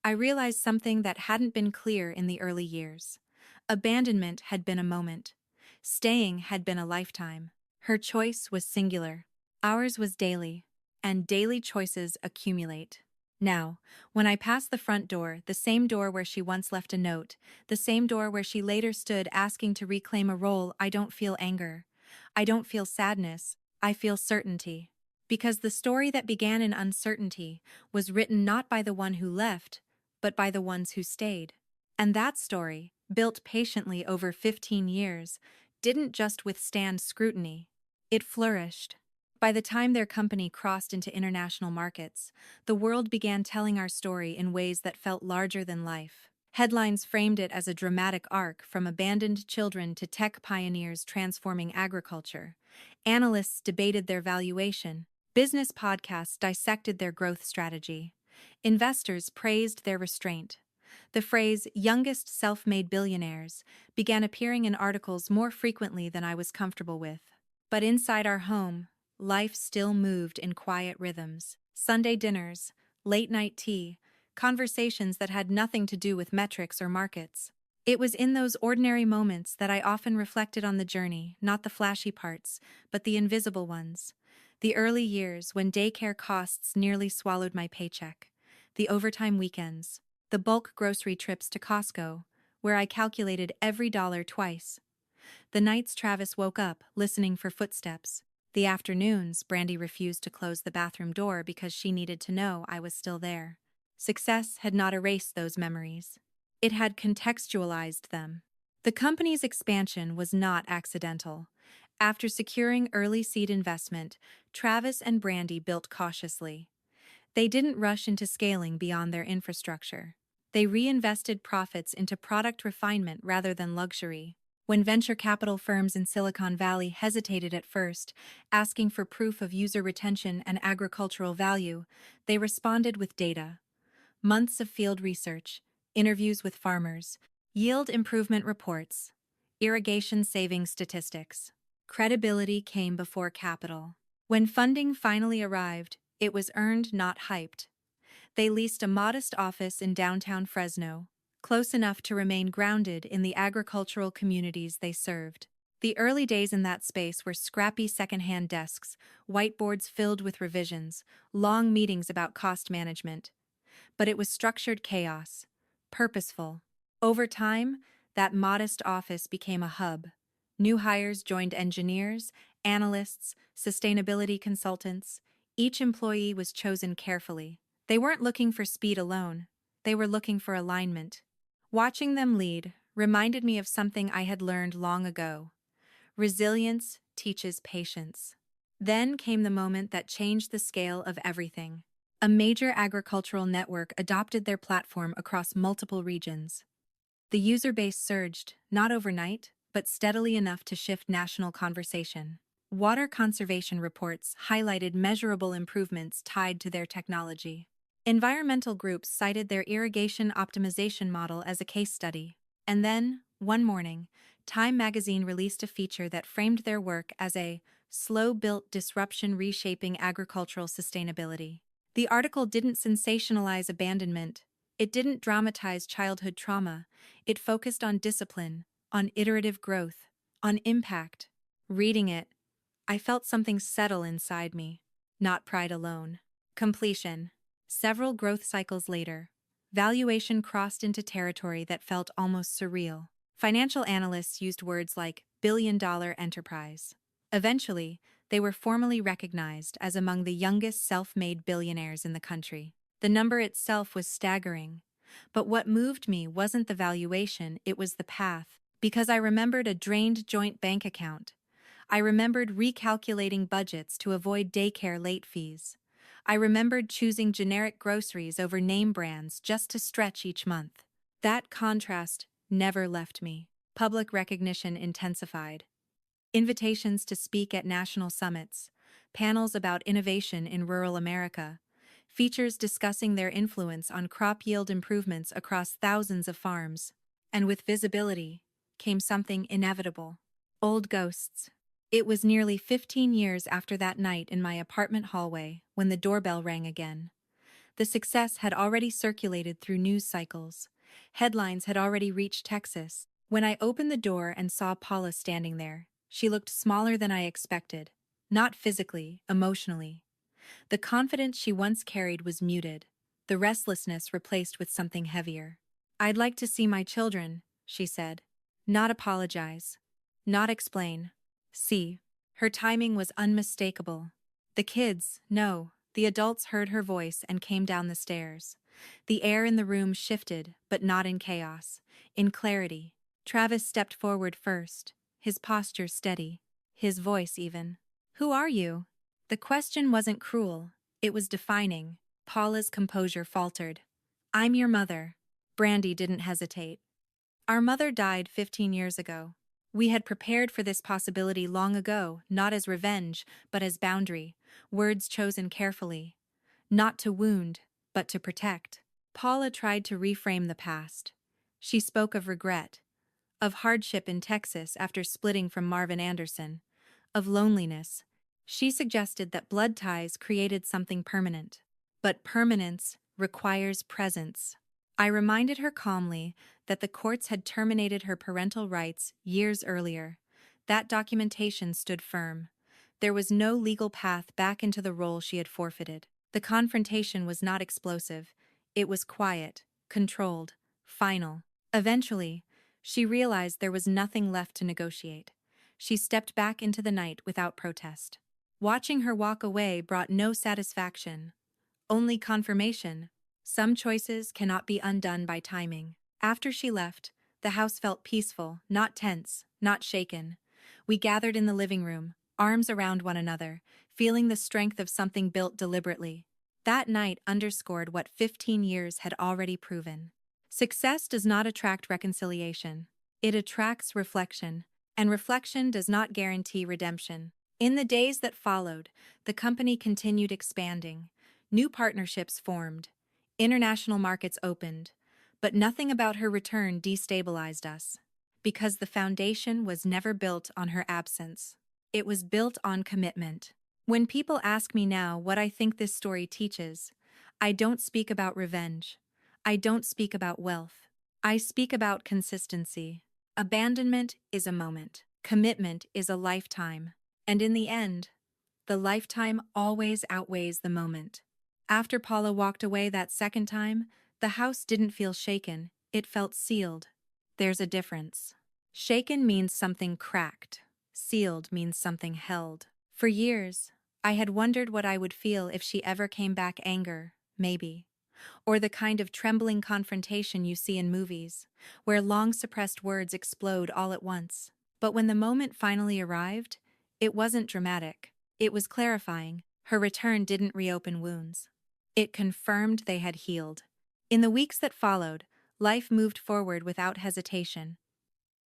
I realized something that hadn't been clear in the early years. Abandonment had been a moment. Staying had been a lifetime. Her choice was singular. Ours was daily. And daily choices accumulate. Now, when I pass the front door, the same door where she once left a note, the same door where she later stood asking to reclaim a role, I don't feel anger. I don't feel sadness. I feel certainty. Because the story that began in uncertainty was written not by the one who left, but by the ones who stayed. And that story, built patiently over 15 years, didn't just withstand scrutiny. It flourished. By the time their company crossed into international markets, the world began telling our story in ways that felt larger than life. Headlines framed it as a dramatic arc from abandoned children to tech pioneers transforming agriculture. Analysts debated their valuation. Business podcasts dissected their growth strategy. Investors praised their restraint. The phrase youngest self-made billionaires began appearing in articles more frequently than I was comfortable with. But inside our home, life still moved in quiet rhythms. Sunday dinners, late-night tea, conversations that had nothing to do with metrics or markets. It was in those ordinary moments that I often reflected on the journey, not the flashy parts, but the invisible ones. The early years when daycare costs nearly swallowed my paycheck. The overtime weekends. The bulk grocery trips to Costco, where I calculated every dollar twice. The nights Travis woke up, listening for footsteps. The afternoons, Brandy refused to close the bathroom door because she needed to know I was still there. Success had not erased those memories. It had contextualized them. The company's expansion was not accidental. After securing early seed investment, Travis and Brandy built cautiously. They didn't rush into scaling beyond their infrastructure. They reinvested profits into product refinement rather than luxury. When venture capital firms in Silicon Valley hesitated at first, asking for proof of user retention and agricultural value, they responded with data. Months of field research, interviews with farmers, yield improvement reports, irrigation savings statistics. Credibility came before capital. When funding finally arrived, it was earned, not hyped. They leased a modest office in downtown Fresno, close enough to remain grounded in the agricultural communities they served. The early days in that space were scrappy secondhand desks, whiteboards filled with revisions, long meetings about cost management. But it was structured chaos, purposeful. Over time, that modest office became a hub. New hires joined engineers, analysts, sustainability consultants. Each employee was chosen carefully. They weren't looking for speed alone. They were looking for alignment. Watching them lead reminded me of something I had learned long ago. Resilience teaches patience. Then came the moment that changed the scale of everything. A major agricultural network adopted their platform across multiple regions. The user base surged, not overnight, but steadily enough to shift national conversation. Water conservation reports highlighted measurable improvements tied to their technology. Environmental groups cited their irrigation optimization model as a case study. And then, one morning, Time magazine released a feature that framed their work as a slow-built disruption reshaping agricultural sustainability. The article didn't sensationalize abandonment. It didn't dramatize childhood trauma. It focused on discipline, on iterative growth, on impact. Reading it, I felt something settle inside me. Not pride alone. Completion. Several growth cycles later, valuation crossed into territory that felt almost surreal. Financial analysts used words like billion-dollar enterprise. Eventually, they were formally recognized as among the youngest self-made billionaires in the country. The number itself was staggering. But what moved me wasn't the valuation, it was the path. Because I remembered a drained joint bank account, I remembered recalculating budgets to avoid daycare late fees. I remembered choosing generic groceries over name brands just to stretch each month. That contrast never left me. Public recognition intensified. Invitations to speak at national summits, panels about innovation in rural America, features discussing their influence on crop yield improvements across thousands of farms. And with visibility came something inevitable. Old ghosts. It was nearly 15 years after that night in my apartment hallway when the doorbell rang again. The success had already circulated through news cycles. Headlines had already reached Texas. When I opened the door and saw Paula standing there, she looked smaller than I expected. Not physically, emotionally. The confidence she once carried was muted, the restlessness replaced with something heavier. "I'd like to see my children," she said. Not apologize. Not explain. See. Her timing was unmistakable. The kids, no. The adults heard her voice and came down the stairs. The air in the room shifted, but not in chaos, in clarity. Travis stepped forward first, his posture steady, his voice even. "Who are you?" The question wasn't cruel, it was defining. Paula's composure faltered. "I'm your mother." Brandy didn't hesitate. "Our mother died 15 years ago. We had prepared for this possibility long ago, not as revenge, but as boundary, words chosen carefully. Not to wound, but to protect." Paula tried to reframe the past. She spoke of regret, of hardship in Texas after splitting from Marvin Anderson, of loneliness. She suggested that blood ties created something permanent. But permanence requires presence. I reminded her calmly that the courts had terminated her parental rights years earlier. That documentation stood firm. There was no legal path back into the role she had forfeited. The confrontation was not explosive. It was quiet, controlled, final. Eventually, she realized there was nothing left to negotiate. She stepped back into the night without protest. Watching her walk away brought no satisfaction, only confirmation. Some choices cannot be undone by timing. After she left, the house felt peaceful, not tense, not shaken. We gathered in the living room, arms around one another, feeling the strength of something built deliberately. That night underscored what 15 years had already proven. Success does not attract reconciliation. It attracts reflection, and reflection does not guarantee redemption. In the days that followed, the company continued expanding. New partnerships formed. International markets opened. But nothing about her return destabilized us. Because the foundation was never built on her absence. It was built on commitment. When people ask me now what I think this story teaches, I don't speak about revenge. I don't speak about wealth. I speak about consistency. Abandonment is a moment. Commitment is a lifetime. And in the end, the lifetime always outweighs the moment. After Paula walked away that second time, the house didn't feel shaken, it felt sealed. There's a difference. Shaken means something cracked. Sealed means something held. For years, I had wondered what I would feel if she ever came back. Anger, maybe. Or the kind of trembling confrontation you see in movies, where long-suppressed words explode all at once. But when the moment finally arrived, it wasn't dramatic. It was clarifying. Her return didn't reopen wounds. It confirmed they had healed. In the weeks that followed, life moved forward without hesitation.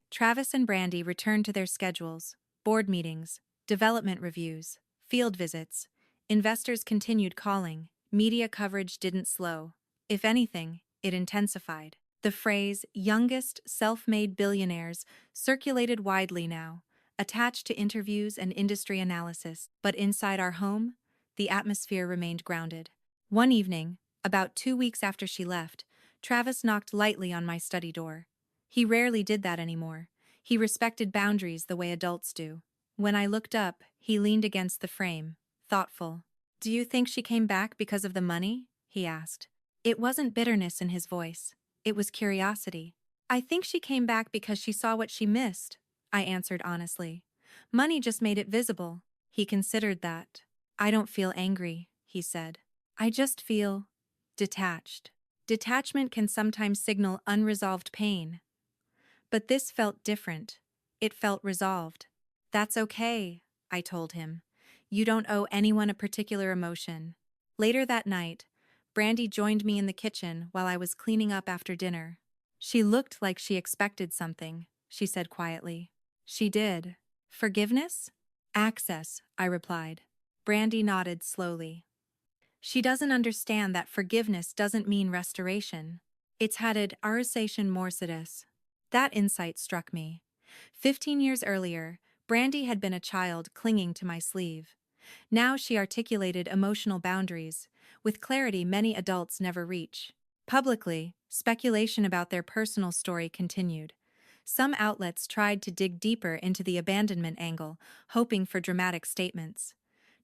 Travis and Brandy returned to their schedules, board meetings, development reviews, field visits. Investors continued calling. Media coverage didn't slow. If anything, it intensified. The phrase, youngest self-made billionaires, circulated widely now, attached to interviews and industry analysis. But inside our home, the atmosphere remained grounded. One evening, about 2 weeks after she left, Travis knocked lightly on my study door. He rarely did that anymore. He respected boundaries the way adults do. When I looked up, he leaned against the frame, thoughtful. "Do you think she came back because of the money?" he asked. It wasn't bitterness in his voice. It was curiosity. "I think she came back because she saw what she missed," I answered honestly. "Money just made it visible." He considered that. "I don't feel angry," he said. "I just feel detached." Detachment can sometimes signal unresolved pain. But this felt different. It felt resolved. That's okay, I told him. You don't owe anyone a particular emotion. Later that night, Brandy joined me in the kitchen while I was cleaning up after dinner. She looked like she expected something, she said quietly. She did. Forgiveness? Access, I replied. Brandy nodded slowly. She doesn't understand that forgiveness doesn't mean restoration. It's added arisation morsidus. That insight struck me. 15 years earlier, Brandy had been a child clinging to my sleeve. Now she articulated emotional boundaries, with clarity many adults never reach. Publicly, speculation about their personal story continued. Some outlets tried to dig deeper into the abandonment angle, hoping for dramatic statements.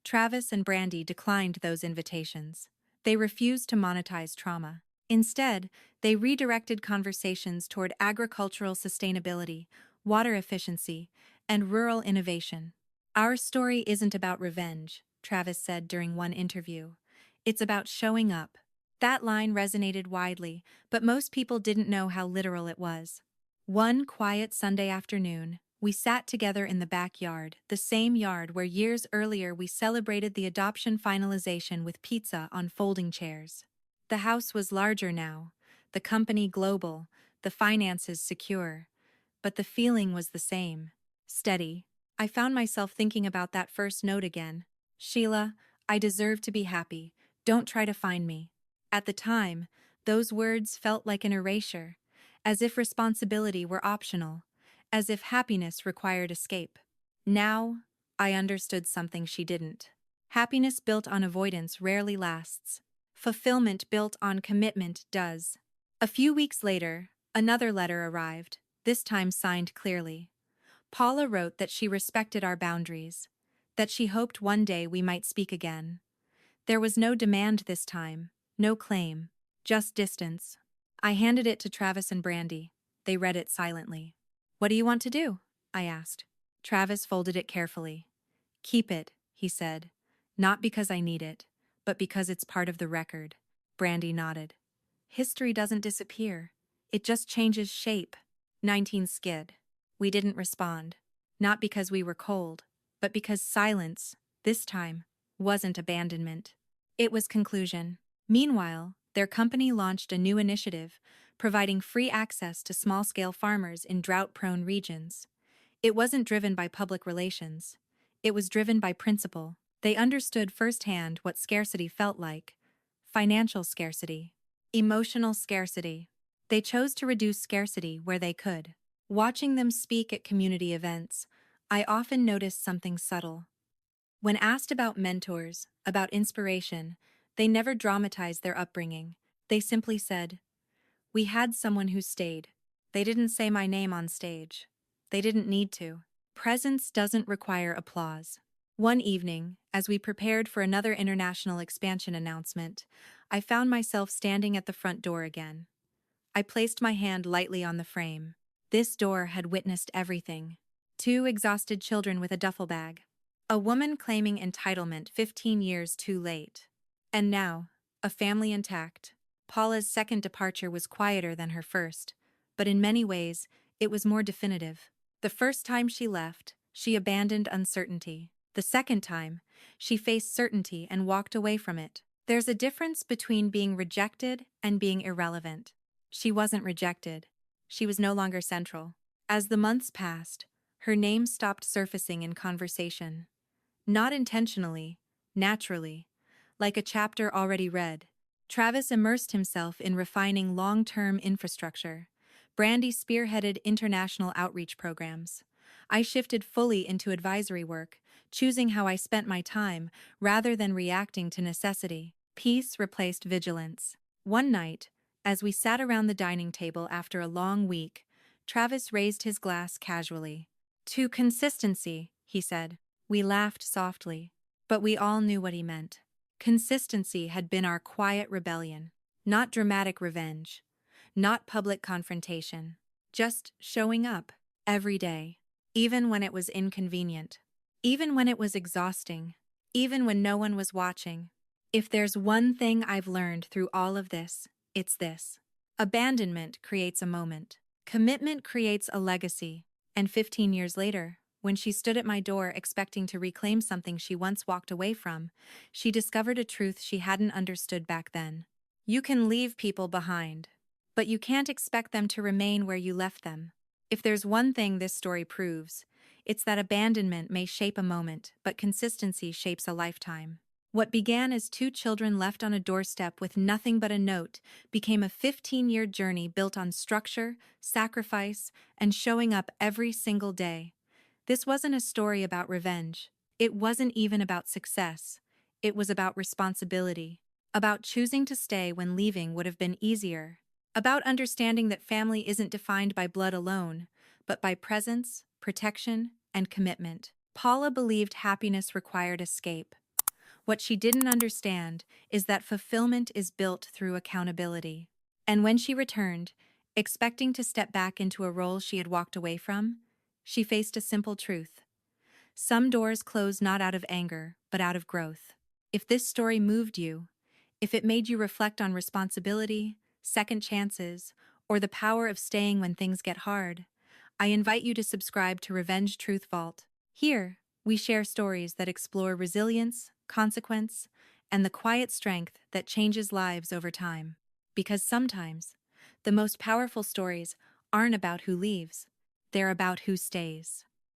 Travis and Brandy declined those invitations. They refused to monetize trauma. Instead, they redirected conversations toward agricultural sustainability, water efficiency, and rural innovation. Our story isn't about revenge, Travis said during one interview. It's about showing up. That line resonated widely, but most people didn't know how literal it was. One quiet Sunday afternoon, we sat together in the backyard, the same yard where years earlier we celebrated the adoption finalization with pizza on folding chairs. The house was larger now, the company global, the finances secure. But the feeling was the same. Steady. I found myself thinking about that first note again. Sheila, I deserve to be happy. Don't try to find me. At the time, those words felt like an erasure, as if responsibility were optional, as if happiness required escape. Now, I understood something she didn't. Happiness built on avoidance rarely lasts. Fulfillment built on commitment does. A few weeks later, another letter arrived, this time signed clearly. Paula wrote that she respected our boundaries, that she hoped one day we might speak again. There was no demand this time, no claim, just distance. I handed it to Travis and Brandy. They read it silently. What do you want to do? I asked. Travis folded it carefully. Keep it, he said. Not because I need it, but because it's part of the record. Brandy nodded. History doesn't disappear. It just changes shape. 19 skid. We didn't respond. Not because we were cold, but because silence, this time, wasn't abandonment. It was conclusion. Meanwhile, their company launched a new initiative, providing free access to small-scale farmers in drought-prone regions. It wasn't driven by public relations. It was driven by principle. They understood firsthand what scarcity felt like. Financial scarcity. Emotional scarcity. They chose to reduce scarcity where they could. Watching them speak at community events, I often noticed something subtle. When asked about mentors, about inspiration, they never dramatized their upbringing. They simply said, "We had someone who stayed." They didn't say my name on stage. They didn't need to. Presence doesn't require applause. One evening, as we prepared for another international expansion announcement, I found myself standing at the front door again. I placed my hand lightly on the frame. This door had witnessed everything. 2 exhausted children with a duffel bag. A woman claiming entitlement 15 years too late. And now, a family intact. Paula's second departure was quieter than her first, but in many ways, it was more definitive. The first time she left, she abandoned uncertainty. The second time, she faced certainty and walked away from it. There's a difference between being rejected and being irrelevant. She wasn't rejected. She was no longer central. As the months passed, her name stopped surfacing in conversation. Not intentionally, naturally, like a chapter already read. Travis immersed himself in refining long-term infrastructure. Brandy spearheaded international outreach programs. I shifted fully into advisory work, choosing how I spent my time rather than reacting to necessity. Peace replaced vigilance. One night, as we sat around the dining table after a long week, Travis raised his glass casually. "To consistency," he said. We laughed softly, but we all knew what he meant. Consistency had been our quiet rebellion, not dramatic revenge, not public confrontation, just showing up every day, even when it was inconvenient, even when it was exhausting, even when no one was watching. If there's one thing I've learned through all of this, it's this. Abandonment creates a moment. Commitment creates a legacy. And 15 years later, When she stood at my door expecting to reclaim something she once walked away from, she discovered a truth she hadn't understood back then. You can leave people behind, but you can't expect them to remain where you left them. If there's one thing this story proves, it's that abandonment may shape a moment, but consistency shapes a lifetime. What began as two children left on a doorstep with nothing but a note became a 15-year journey built on structure, sacrifice, and showing up every single day. This wasn't a story about revenge. It wasn't even about success. It was about responsibility. About choosing to stay when leaving would have been easier. About understanding that family isn't defined by blood alone, but by presence, protection, and commitment. Paula believed happiness required escape. What she didn't understand is that fulfillment is built through accountability. And when she returned, expecting to step back into a role she had walked away from, she faced a simple truth. Some doors close not out of anger, but out of growth. If this story moved you, if it made you reflect on responsibility, second chances, or the power of staying when things get hard, I invite you to subscribe to Revenge Truth Vault. Here, we share stories that explore resilience, consequence, and the quiet strength that changes lives over time. Because sometimes, the most powerful stories aren't about who leaves, they're about who stays.